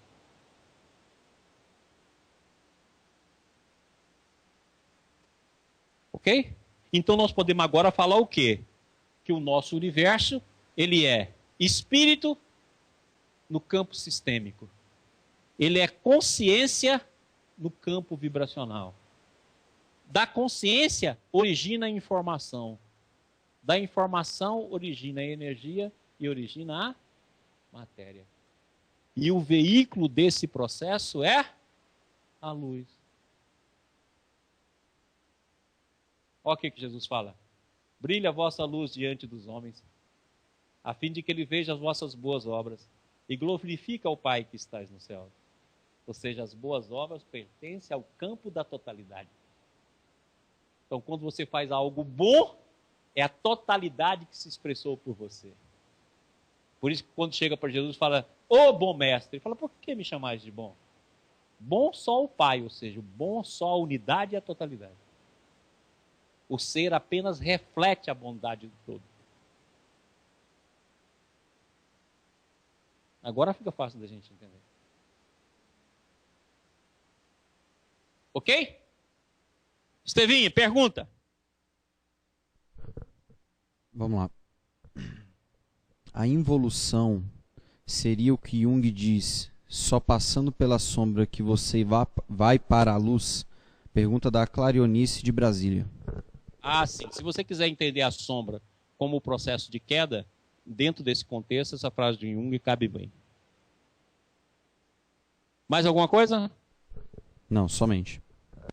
Ok? Então nós podemos agora falar o quê? Que o nosso universo, ele é espírito no campo sistêmico. Ele é consciência no campo vibracional. Da consciência origina a informação. Da informação origina a energia e origina a matéria. E o veículo desse processo é a luz. Olha o que Jesus fala. Brilha a vossa luz diante dos homens, a fim de que ele veja as vossas boas obras e glorifica ao Pai que estás no céu. Ou seja, as boas obras pertencem ao campo da totalidade. Então, quando você faz algo bom, é a totalidade que se expressou por você. Por isso que quando chega para Jesus, fala, ô bom mestre, ele fala, por que me chamais de bom? Bom só o Pai, ou seja, bom só a unidade e a totalidade. O ser apenas reflete a bondade do todo. Agora fica fácil da gente entender. Ok? Estevinho, pergunta. Vamos lá. A involução seria o que Jung diz, só passando pela sombra que você vai para a luz? Pergunta da Clarionice de Brasília. Ah, sim. Se você quiser entender a sombra como o processo de queda, dentro desse contexto, essa frase de Jung cabe bem. Mais alguma coisa? Não, somente.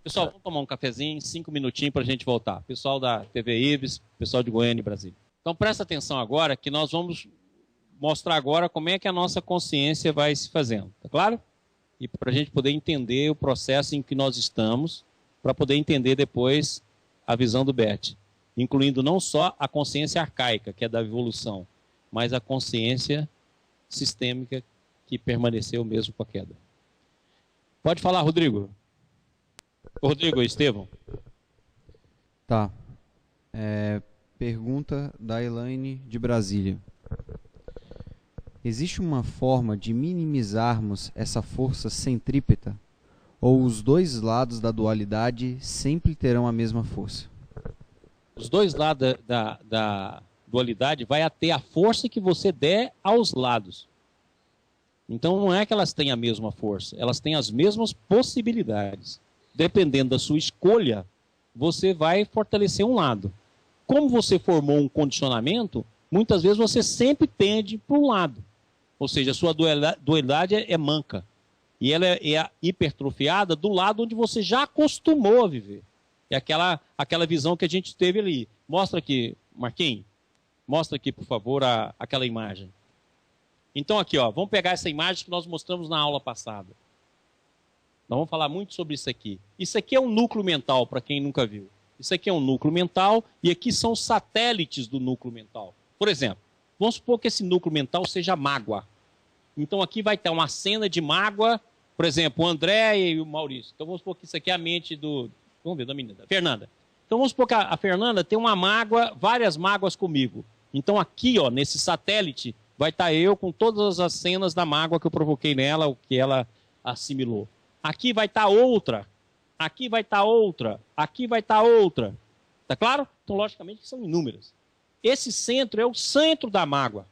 Pessoal, vamos tomar um cafezinho, 5 minutinhos para a gente voltar. Pessoal da TV Ives, pessoal de Goiânia e Brasília. Então presta atenção agora que nós vamos mostrar agora como é que a nossa consciência vai se fazendo, tá claro? E para a gente poder entender o processo em que nós estamos, para poder entender depois a visão do Bert, incluindo não só a consciência arcaica, que é da evolução, mas a consciência sistêmica que permaneceu mesmo com a queda. Pode falar, Rodrigo. Rodrigo, Estevão. Tá. Pergunta da Elaine de Brasília. Existe uma forma de minimizarmos essa força centrípeta? Ou os dois lados da dualidade sempre terão a mesma força? Os dois lados da dualidade vai ter a força que você der aos lados. Então não é que elas têm a mesma força, elas têm as mesmas possibilidades. Dependendo da sua escolha, você vai fortalecer um lado. Como você formou um condicionamento, muitas vezes você sempre tende para um lado. Ou seja, a sua dualidade é manca. E ela é hipertrofiada do lado onde você já acostumou a viver. É aquela visão que a gente teve ali. Mostra aqui, Marquinhos. Mostra aqui, por favor, aquela imagem. Então aqui, ó, vamos pegar essa imagem que nós mostramos na aula passada. Nós vamos falar muito sobre isso aqui. Isso aqui é um núcleo mental, para quem nunca viu. Isso aqui é um núcleo mental e aqui são os satélites do núcleo mental. Por exemplo, vamos supor que esse núcleo mental seja mágoa. Então aqui vai ter uma cena de mágoa, por exemplo, o André e o Maurício. Então vamos supor que isso aqui é a mente vamos ver, da menina, Fernanda. Então vamos supor que a Fernanda tem uma mágoa, várias mágoas comigo. Então aqui, ó, nesse satélite, vai estar eu com todas as cenas da mágoa que eu provoquei nela, o que ela assimilou. Aqui vai estar outra, aqui vai estar outra, aqui vai estar outra. Tá claro? Então, logicamente, são inúmeras. Esse centro é o centro da mágoa.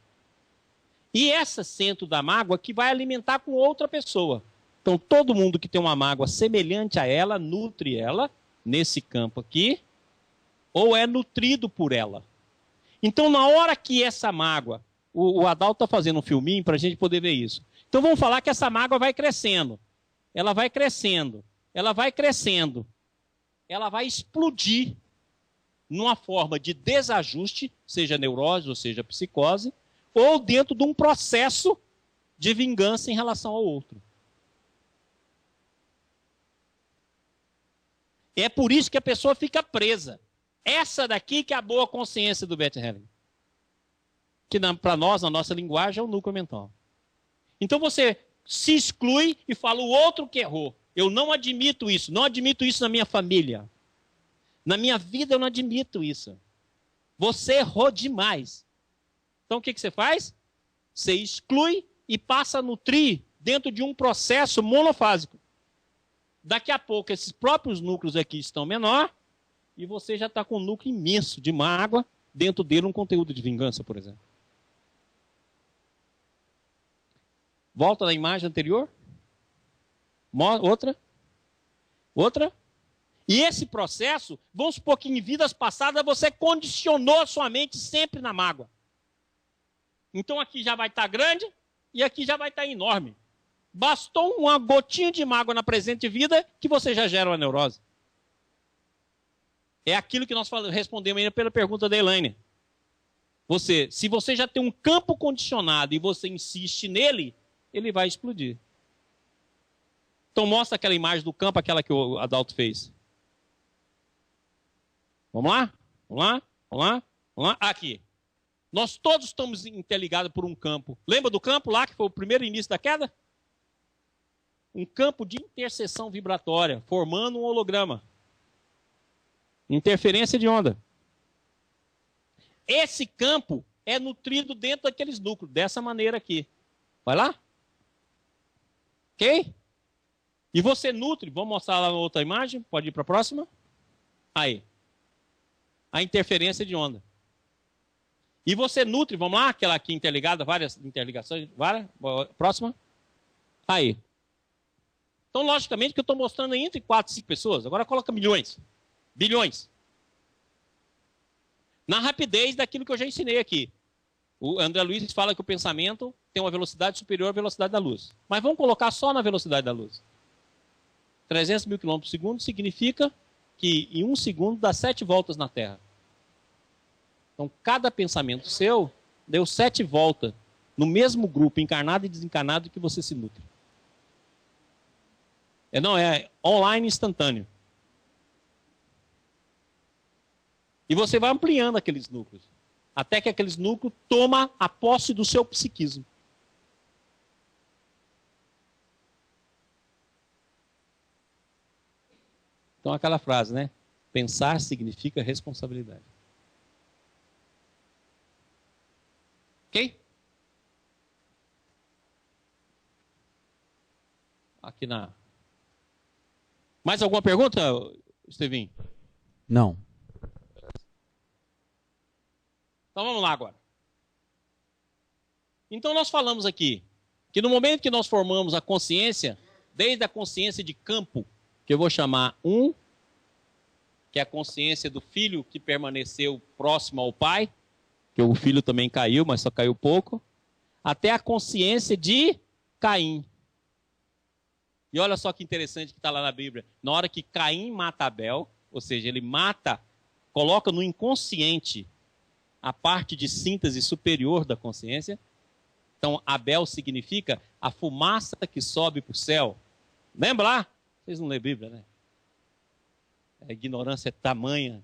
E esse centro da mágoa que vai alimentar com outra pessoa. Então, todo mundo que tem uma mágoa semelhante a ela, nutre ela, nesse campo aqui, ou é nutrido por ela. Então, na hora que essa mágoa, o Adalto está fazendo um filminho para a gente poder ver isso. Então, vamos falar que essa mágoa vai crescendo. Ela vai crescendo, ela vai crescendo, ela vai explodir numa forma de desajuste, seja neurose ou seja psicose, ou dentro de um processo de vingança em relação ao outro. É por isso que a pessoa fica presa. Essa daqui que é a boa consciência do Bert Hellinger. Que para nós, na nossa linguagem, é o núcleo mental. Então você se exclui e fala o outro que errou. Eu não admito isso. Não admito isso na minha família. Na minha vida eu não admito isso. Você errou demais. Então o que você faz? Você exclui e passa a nutrir dentro de um processo monofásico. Daqui a pouco esses próprios núcleos aqui estão menor e você já está com um núcleo imenso de mágoa, dentro dele um conteúdo de vingança, por exemplo. Volta na imagem anterior. Outra. Outra. E esse processo, vamos supor que em vidas passadas você condicionou a sua mente sempre na mágoa. Então aqui já vai estar grande e aqui já vai estar enorme. Bastou uma gotinha de mágoa na presente vida que você já gera uma neurose. É aquilo que nós respondemos ainda pela pergunta da Elaine. Se você já tem um campo condicionado e você insiste nele, ele vai explodir. Então mostra aquela imagem do campo, aquela que o Adalto fez. Vamos lá? Vamos lá? Vamos lá? Vamos lá? Aqui. Nós todos estamos interligados por um campo. Lembra do campo lá, que foi o primeiro início da queda? Um campo de interseção vibratória, formando um holograma. Interferência de onda. Esse campo é nutrido dentro daqueles núcleos, dessa maneira aqui. Vai lá? Ok? E você nutre, vamos mostrar lá na outra imagem, pode ir para a próxima? Aí. A interferência de onda. E você nutre, vamos lá, aquela aqui interligada, várias interligações, próxima. Aí. Então, logicamente, que eu estou mostrando entre 4 e 5 pessoas. Agora coloca milhões, bilhões. Na rapidez daquilo que eu já ensinei aqui. O André Luiz fala que o pensamento tem uma velocidade superior à velocidade da luz. Mas vamos colocar só na velocidade da luz. 300 mil km por segundo significa que em 1 segundo dá 7 voltas na Terra. Então, cada pensamento seu deu 7 voltas no mesmo grupo, encarnado e desencarnado, que você se nutre. É online instantâneo. E você vai ampliando aqueles núcleos, até que aqueles núcleos tomam a posse do seu psiquismo. Então, aquela frase, né? Pensar significa responsabilidade. Ok? Aqui na... Mais alguma pergunta, Estevinho? Não. Então vamos lá agora. Então nós falamos aqui que no momento que nós formamos a consciência, desde a consciência de campo, que eu vou chamar 1, que é a consciência do filho que permaneceu próximo ao pai, que o filho também caiu, mas só caiu pouco, até a consciência de Caim. E olha só que interessante que está lá na Bíblia. Na hora que Caim mata Abel, ou seja, ele mata, coloca no inconsciente a parte de síntese superior da consciência. Então, Abel significa a fumaça que sobe para o céu. Lembra lá? Vocês não lêem Bíblia, né? A ignorância é tamanha.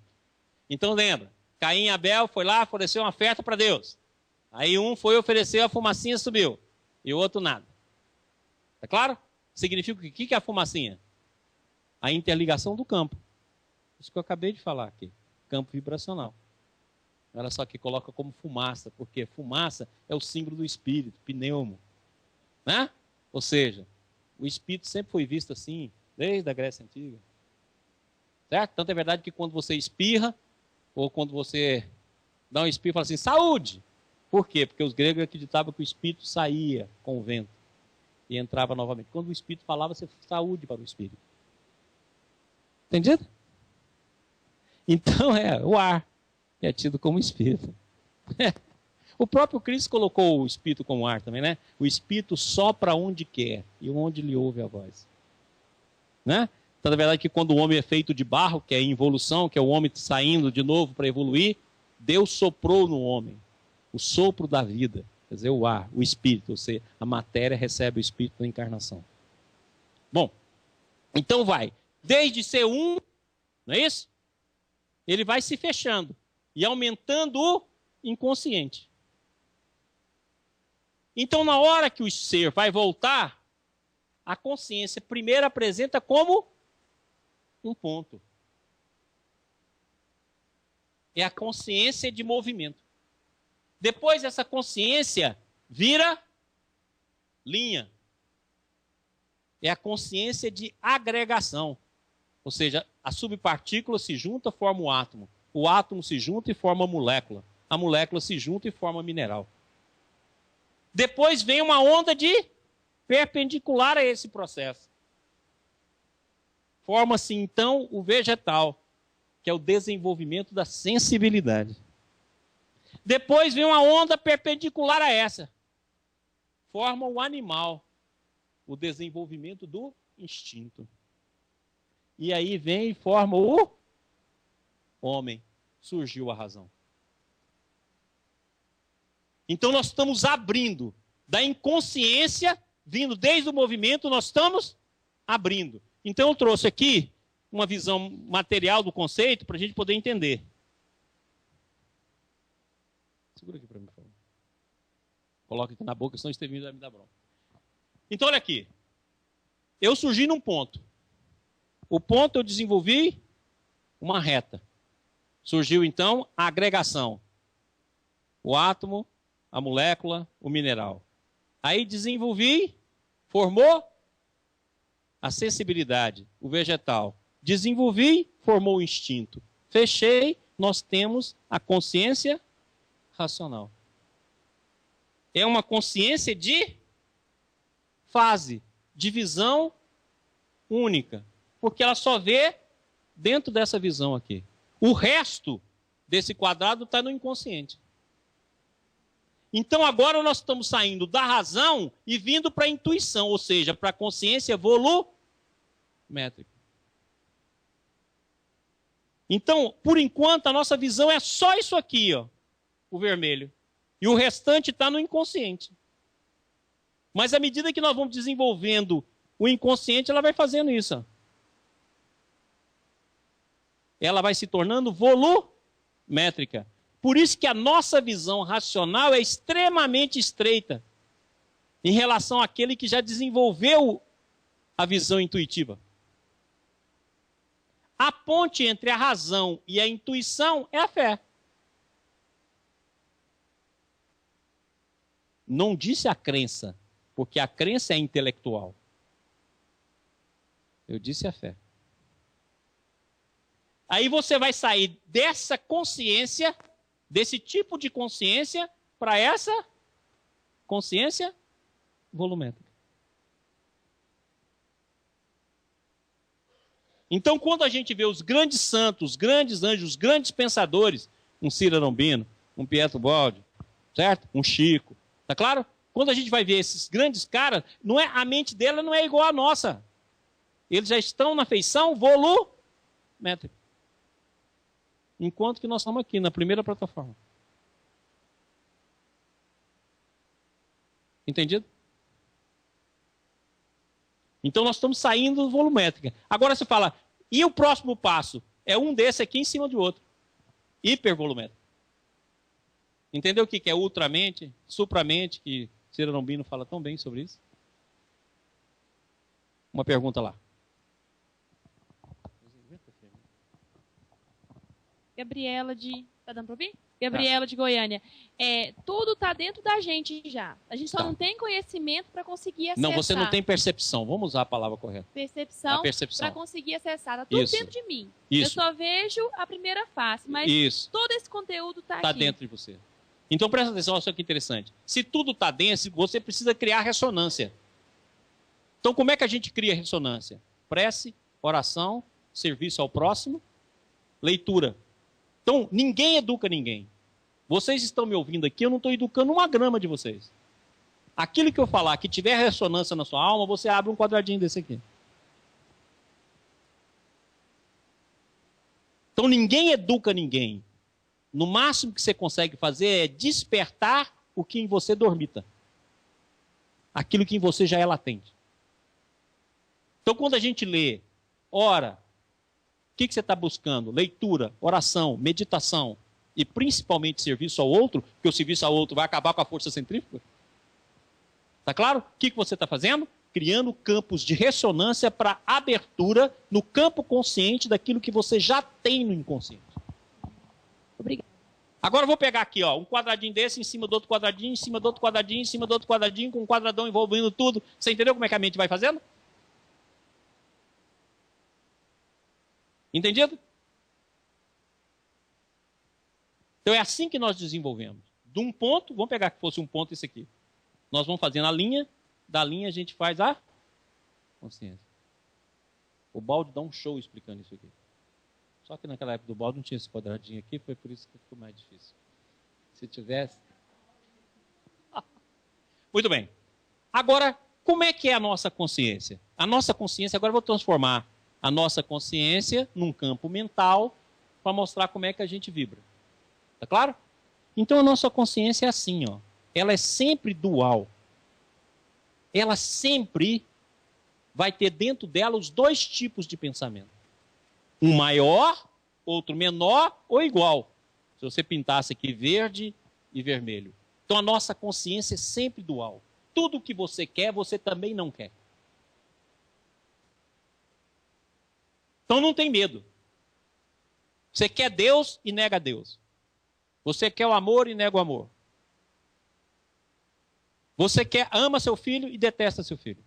Então, lembra. Caim e Abel foi lá, ofereceu uma oferta para Deus. Aí um foi oferecer, a fumacinha subiu. E o outro nada. Tá claro? Significa o que é a fumacinha? A interligação do campo. Isso que eu acabei de falar aqui. Campo vibracional. Olha só que coloca como fumaça, porque fumaça é o símbolo do espírito, pneumo. Né? Ou seja, o espírito sempre foi visto assim, desde a Grécia Antiga. Certo? Tanto é verdade que quando você espirra, ou quando você dá um espirro e fala assim, saúde! Por quê? Porque os gregos acreditavam que o espírito saía com o vento e entrava novamente. Quando o espírito falava, você saúde para o espírito. Entendido? Então o ar é tido como espírito. O próprio Cristo colocou o espírito como ar também, né? O espírito sopra onde quer e onde lhe ouve a voz. Né? Então, na verdade, que quando o homem é feito de barro, que é involução, que é o homem saindo de novo para evoluir, Deus soprou no homem o sopro da vida, quer dizer, o ar, o espírito, ou seja, a matéria recebe o espírito da encarnação. Bom, então vai, desde ser um, não é isso? Ele vai se fechando e aumentando o inconsciente. Então, na hora que o ser vai voltar, a consciência primeiro apresenta como um ponto. É a consciência de movimento. Depois essa consciência vira linha. É a consciência de agregação. Ou seja, a subpartícula se junta e forma o átomo. O átomo se junta e forma a molécula. A molécula se junta e forma mineral. Depois vem uma onda de perpendicular a esse processo. Forma-se então o vegetal, que é o desenvolvimento da sensibilidade. Depois vem uma onda perpendicular a essa. Forma o animal, o desenvolvimento do instinto. E aí vem e forma o homem. Surgiu a razão. Então nós estamos abrindo da inconsciência, vindo desde o movimento, nós estamos abrindo. Então eu trouxe aqui uma visão material do conceito para a gente poder entender. Segura aqui para mim, por favor. Coloca aqui na boca, senão o Estevinho vai me dar bronca. Então olha aqui. Eu surgi num ponto. O ponto eu desenvolvi uma reta. Surgiu então a agregação. O átomo, a molécula, o mineral. Aí desenvolvi, formou a sensibilidade, o vegetal. Desenvolvi, formou o instinto. Fechei, nós temos a consciência racional. É uma consciência de fase, de visão única. Porque ela só vê dentro dessa visão aqui. O resto desse quadrado está no inconsciente. Então agora nós estamos saindo da razão e vindo para a intuição, ou seja, para a consciência volumétrica. Então, por enquanto, a nossa visão é só isso aqui, ó, o vermelho. E o restante está no inconsciente. Mas à medida que nós vamos desenvolvendo o inconsciente, ela vai fazendo isso. Ó. Ela vai se tornando volumétrica. Por isso que a nossa visão racional é extremamente estreita em relação àquele que já desenvolveu a visão intuitiva. A ponte entre a razão e a intuição é a fé. Não disse a crença, porque a crença é intelectual. Eu disse a fé. Aí você vai sair dessa consciência, desse tipo de consciência, para essa consciência volumétrica. Então, quando a gente vê os grandes santos, os grandes anjos, os grandes pensadores, um Ciro Arambino, um Pietro Baldi, certo? Um Chico, tá claro? Quando a gente vai ver esses grandes caras, não é, a mente dela não é igual à nossa. Eles já estão na feição volumétrica. Enquanto que nós estamos aqui, na primeira plataforma. Entendido? Então nós estamos saindo volumétrica. Agora você fala, e o próximo passo? É um desse aqui em cima do outro. Hipervolumétrico. Entendeu o que é ultramente, supramente, que Ciro Arambino fala tão bem sobre isso? Uma pergunta lá. Gabriela de... Tá dando para ouvir? Gabriela de Goiânia. Tudo está dentro da gente já. A gente só não tem conhecimento para conseguir acessar. Não, você não tem percepção. Vamos usar a palavra correta. Percepção. Para conseguir acessar. Está tudo dentro de mim. Isso. Eu só vejo a primeira face, mas todo esse conteúdo está aqui. Está dentro de você. Então presta atenção, olha só que interessante. Se tudo está dentro, você precisa criar ressonância. Então como é que a gente cria ressonância? Prece, oração, serviço ao próximo, leitura. Então, ninguém educa ninguém. Vocês estão me ouvindo aqui, eu não estou educando uma grama de vocês. Aquilo que eu falar que tiver ressonância na sua alma, você abre um quadradinho desse aqui. Então, ninguém educa ninguém. No máximo que você consegue fazer é despertar o que em você dormita. Aquilo que em você já é latente. Então, quando a gente lê, ora, o que você está buscando? Leitura, oração, meditação e principalmente serviço ao outro, porque o serviço ao outro vai acabar com a força centrífuga. Está claro? O que você está fazendo? Criando campos de ressonância para abertura no campo consciente daquilo que você já tem no inconsciente. Obrigada. Agora eu vou pegar aqui, ó, um quadradinho desse em cima do outro quadradinho, em cima do outro quadradinho, em cima do outro quadradinho, com um quadradão envolvendo tudo. Você entendeu como é que a mente vai fazendo? Entendido? Então é assim que nós desenvolvemos. De um ponto, vamos pegar que fosse um ponto esse aqui. Nós vamos fazendo a linha, da linha a gente faz a consciência. O Baldi dá um show explicando isso aqui. Só que naquela época do Baldi não tinha esse quadradinho aqui, foi por isso que ficou mais difícil. Se tivesse... Muito bem. Agora, como é que é a nossa consciência? A nossa consciência, agora eu vou transformar a nossa consciência num campo mental para mostrar como é que a gente vibra. Tá claro? Então a nossa consciência é assim, ó. Ela é sempre dual. Ela sempre vai ter dentro dela os dois tipos de pensamento. Um maior, outro menor ou igual. Se você pintasse aqui verde e vermelho. Então a nossa consciência é sempre dual. Tudo que você quer, você também não quer. Então não tem medo. Você quer Deus e nega Deus. Você quer o amor e nega o amor. Você ama seu filho e detesta seu filho.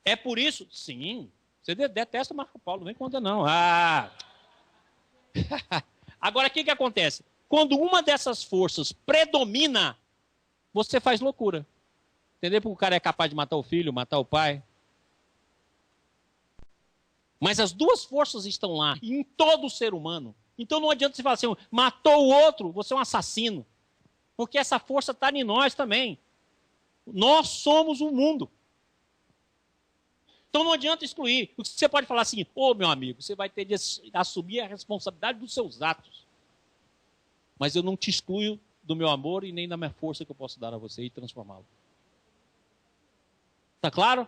É por isso, sim, você detesta Marco Paulo, não vem conta não. Agora o que acontece? quando uma dessas forças predomina, você faz loucura. Entendeu? Porque o cara é capaz de matar o filho, matar o pai. Mas as duas forças estão lá, em todo ser humano. Então não adianta você falar assim, matou o outro, você é um assassino. Porque essa força está em nós também. Nós somos o mundo. Então não adianta excluir. Você pode falar assim, meu amigo, você vai ter de assumir a responsabilidade dos seus atos. Mas eu não te excluo do meu amor e nem da minha força que eu posso dar a você e transformá-lo. Está claro?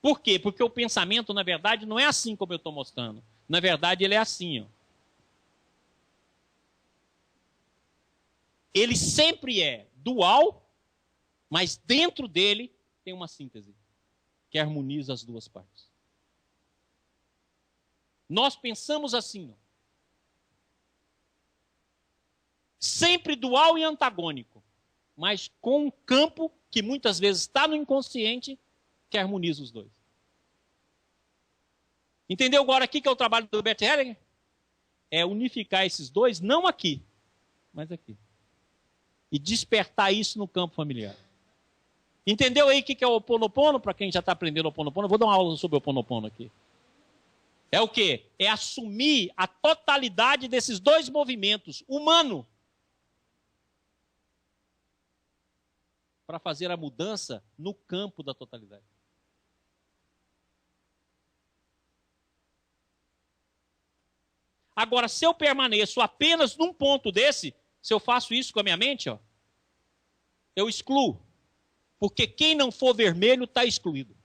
Por quê? Porque o pensamento, na verdade, não é assim como eu estou mostrando. Na verdade, ele é assim. Ó. Ele sempre é dual, mas dentro dele tem uma síntese que harmoniza as duas partes. Nós pensamos assim. Ó. Sempre dual e antagônico, mas com um campo que muitas vezes está no inconsciente que harmoniza os dois. Entendeu agora aqui que é o trabalho do Bert Hellinger? É unificar esses dois, não aqui, mas aqui. E despertar isso no campo familiar. Entendeu aí o que é o Ho Oponopono? Para quem já está aprendendo o Ho Oponopono, eu vou dar uma aula sobre o Ho Oponopono aqui. É o quê? É assumir a totalidade desses dois movimentos, humano, para fazer a mudança no campo da totalidade. Agora, se eu permaneço apenas num ponto desse, se eu faço isso com a minha mente, ó, eu excluo. Porque quem não for vermelho está excluído.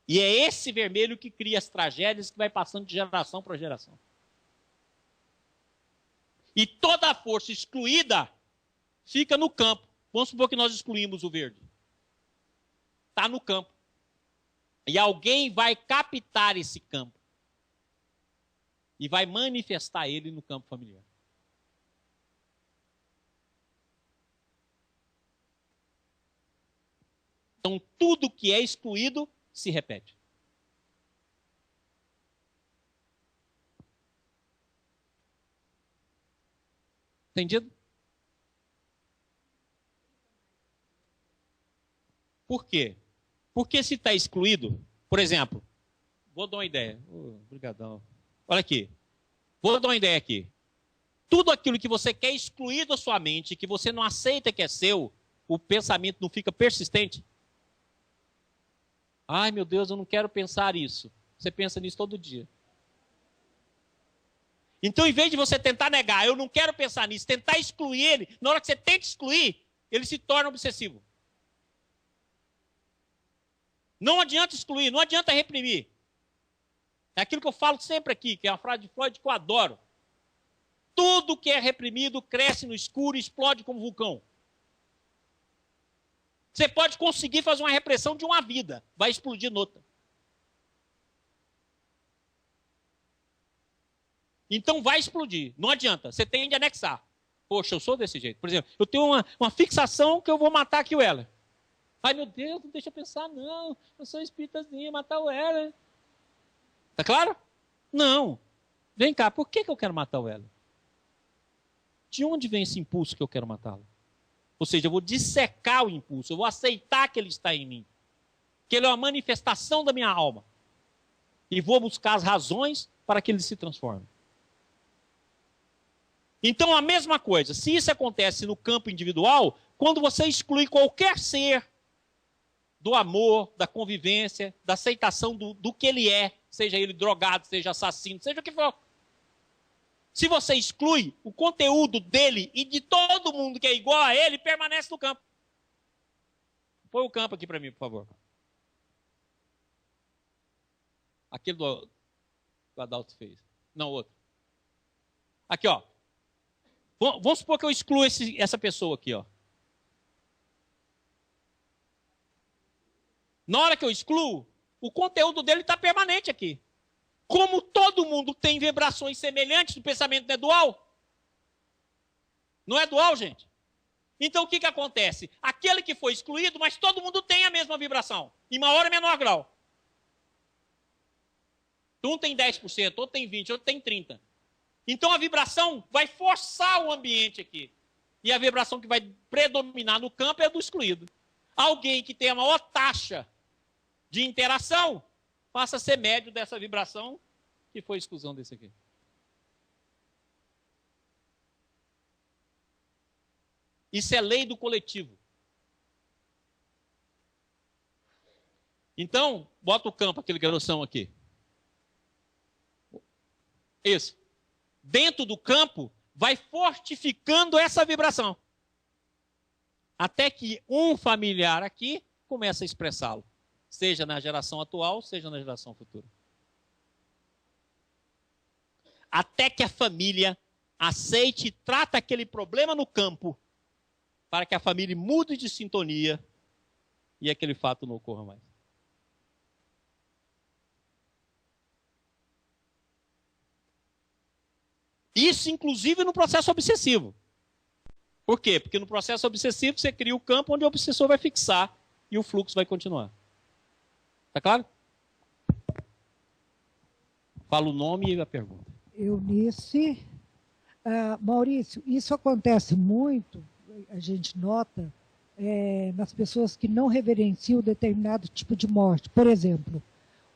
E é esse vermelho que cria as tragédias que vai passando de geração para geração. E toda a força excluída fica no campo. Vamos supor que nós excluímos o verde. Está no campo. E alguém vai captar esse campo. E vai manifestar ele no campo familiar. Então, tudo que é excluído se repete. Entendido? Por quê? Porque se está excluído, por exemplo, vou dar uma ideia. Obrigadão. Olha aqui. Vou dar uma ideia aqui. Tudo aquilo que você quer excluir da sua mente, que você não aceita que é seu, o pensamento não fica persistente. Ai, meu Deus, eu não quero pensar isso. Você pensa nisso todo dia. Então, em vez de você tentar negar, eu não quero pensar nisso, tentar excluir ele, na hora que você tenta excluir, ele se torna obsessivo. Não adianta excluir, não adianta reprimir. É aquilo que eu falo sempre aqui, que é uma frase de Freud que eu adoro. Tudo que é reprimido cresce no escuro e explode como vulcão. Você pode conseguir fazer uma repressão de uma vida, vai explodir noutra. Então vai explodir, não adianta, você tem de anexar. Poxa, eu sou desse jeito. Por exemplo, eu tenho uma fixação que eu vou matar aqui o Heller. Ai meu Deus, não deixa eu pensar não, eu sou espíritazinho, matar o Heller. Tá claro? Não. Vem cá, por que eu quero matar o Heller? De onde vem esse impulso que eu quero matá-lo? Ou seja, eu vou dissecar o impulso, eu vou aceitar que ele está em mim. Que ele é uma manifestação da minha alma. E vou buscar as razões para que ele se transforme. Então, a mesma coisa, se isso acontece no campo individual, quando você exclui qualquer ser do amor, da convivência, da aceitação do que ele é, seja ele drogado, seja assassino, seja o que for. Se você exclui, o conteúdo dele e de todo mundo que é igual a ele, permanece no campo. Põe o campo aqui para mim, por favor. Aquele do o Adalto fez. Não, outro. Aqui, ó. Vamos supor que eu excluo essa pessoa aqui, ó. Na hora que eu excluo, o conteúdo dele está permanente aqui. Como todo mundo tem vibrações semelhantes, o pensamento não é dual. Não é dual, gente? Então o que acontece? Aquele que foi excluído, mas todo mundo tem a mesma vibração. Em maior ou menor grau. Um tem 10%, outro tem 20%, outro tem 30%. Então a vibração vai forçar o ambiente aqui. E a vibração que vai predominar no campo é a do excluído. Alguém que tem a maior taxa de interação passa a ser médio dessa vibração, que foi a exclusão desse aqui. Isso é lei do coletivo. Então, bota o campo, aquele grossão aqui. Isso. Dentro do campo, vai fortificando essa vibração. Até que um familiar aqui começa a expressá-lo. Seja na geração atual, seja na geração futura. Até que a família aceite e trata aquele problema no campo, para que a família mude de sintonia e aquele fato não ocorra mais. Isso, inclusive, no processo obsessivo. Por quê? Porque no processo obsessivo você cria o campo onde o obsessor vai fixar e o fluxo vai continuar. Tá claro? Fala o nome e a pergunta. Eunice. Maurício, isso acontece muito, a gente nota, nas pessoas que não reverenciam determinado tipo de morte. Por exemplo,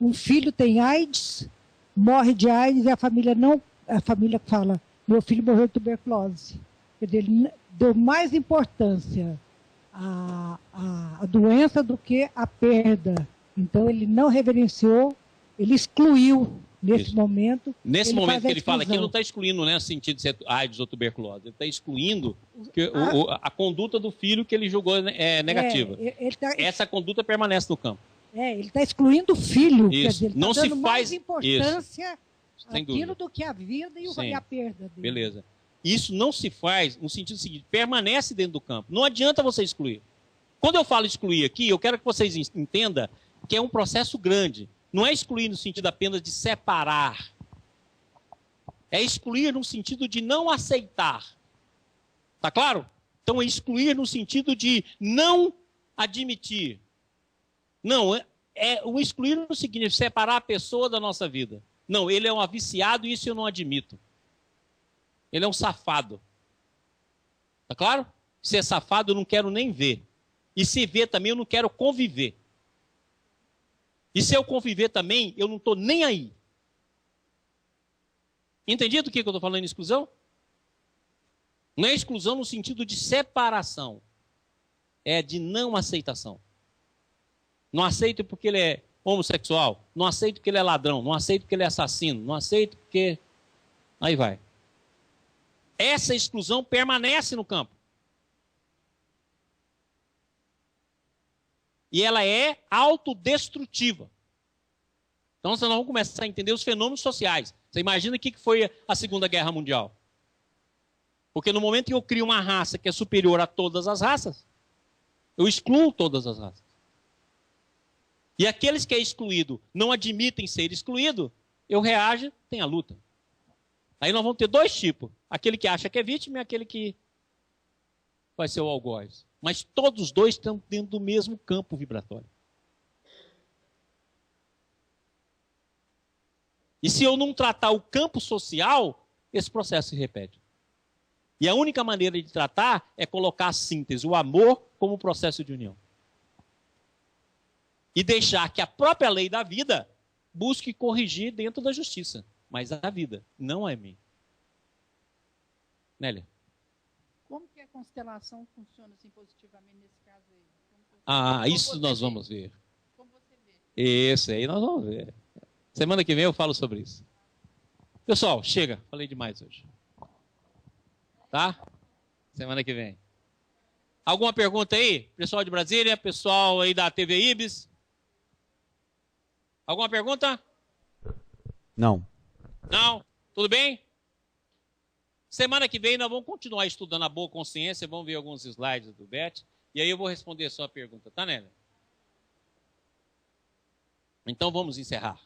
um filho tem AIDS, morre de AIDS e a família fala, meu filho morreu de tuberculose. Quer dizer, ele deu mais importância à doença do que à perda. Então, ele não reverenciou, ele excluiu nesse momento. Nesse momento que ele fala aqui, ele não está excluindo, né, no sentido de ser AIDS ou tuberculose. Ele está excluindo a conduta do filho que ele julgou negativa. Essa conduta permanece no campo. Ele está excluindo o filho. Isso. Quer dizer, ele não tá se dando faz mais importância Sem aquilo dúvida. do que a vida e a perda dele. Beleza. Isso não se faz no sentido seguinte, permanece dentro do campo. Não adianta você excluir. Quando eu falo excluir aqui, eu quero que vocês entendam que é um processo grande. Não é excluir no sentido apenas de separar. É excluir no sentido de não aceitar. Tá claro? Então é excluir no sentido de não admitir. Não, é o excluir no seguinte, de separar a pessoa da nossa vida. Não, ele é um viciado e isso eu não admito. Ele é um safado. Tá claro? Se é safado, eu não quero nem ver. E se ver também, eu não quero conviver. E se eu conviver também, eu não estou nem aí. Entendido o que eu estou falando em exclusão? Não é exclusão no sentido de separação. É de não aceitação. Não aceito porque ele é homossexual. Não aceito porque ele é ladrão. Não aceito porque ele é assassino. Não aceito porque... Aí vai. Essa exclusão permanece no campo. E ela é autodestrutiva. Então, nós vamos começar a entender os fenômenos sociais. Você imagina o que foi a Segunda Guerra Mundial? Porque no momento que eu crio uma raça que é superior a todas as raças, eu excluo todas as raças. E aqueles que é excluído não admitem ser excluído, eu reajo, tem a luta. Aí nós vamos ter dois tipos. Aquele que acha que é vítima e aquele que vai ser o algoz. Mas todos os dois estão dentro do mesmo campo vibratório. E se eu não tratar o campo social, esse processo se repete. E a única maneira de tratar é colocar a síntese, o amor, como processo de união. E deixar que a própria lei da vida busque corrigir dentro da justiça. Mas a vida, não a mim. Nélia. Como que a constelação funciona assim positivamente nesse caso aí? Isso nós vamos ver. Como você vê? Isso aí nós vamos ver. Semana que vem eu falo sobre isso. Pessoal, chega. Falei demais hoje. Tá? Semana que vem. Alguma pergunta aí? Pessoal de Brasília, pessoal aí da TV Ibis? Alguma pergunta? Não. Não? Tudo bem? Semana que vem nós vamos continuar estudando a boa consciência, vamos ver alguns slides do Beth, e aí eu vou responder a sua pergunta, tá, Nélia? Então vamos encerrar.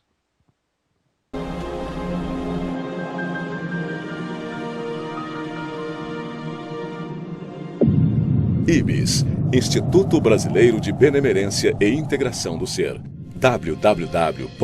IBIS, Instituto Brasileiro de Benemerência e Integração do Ser. www.ibis.org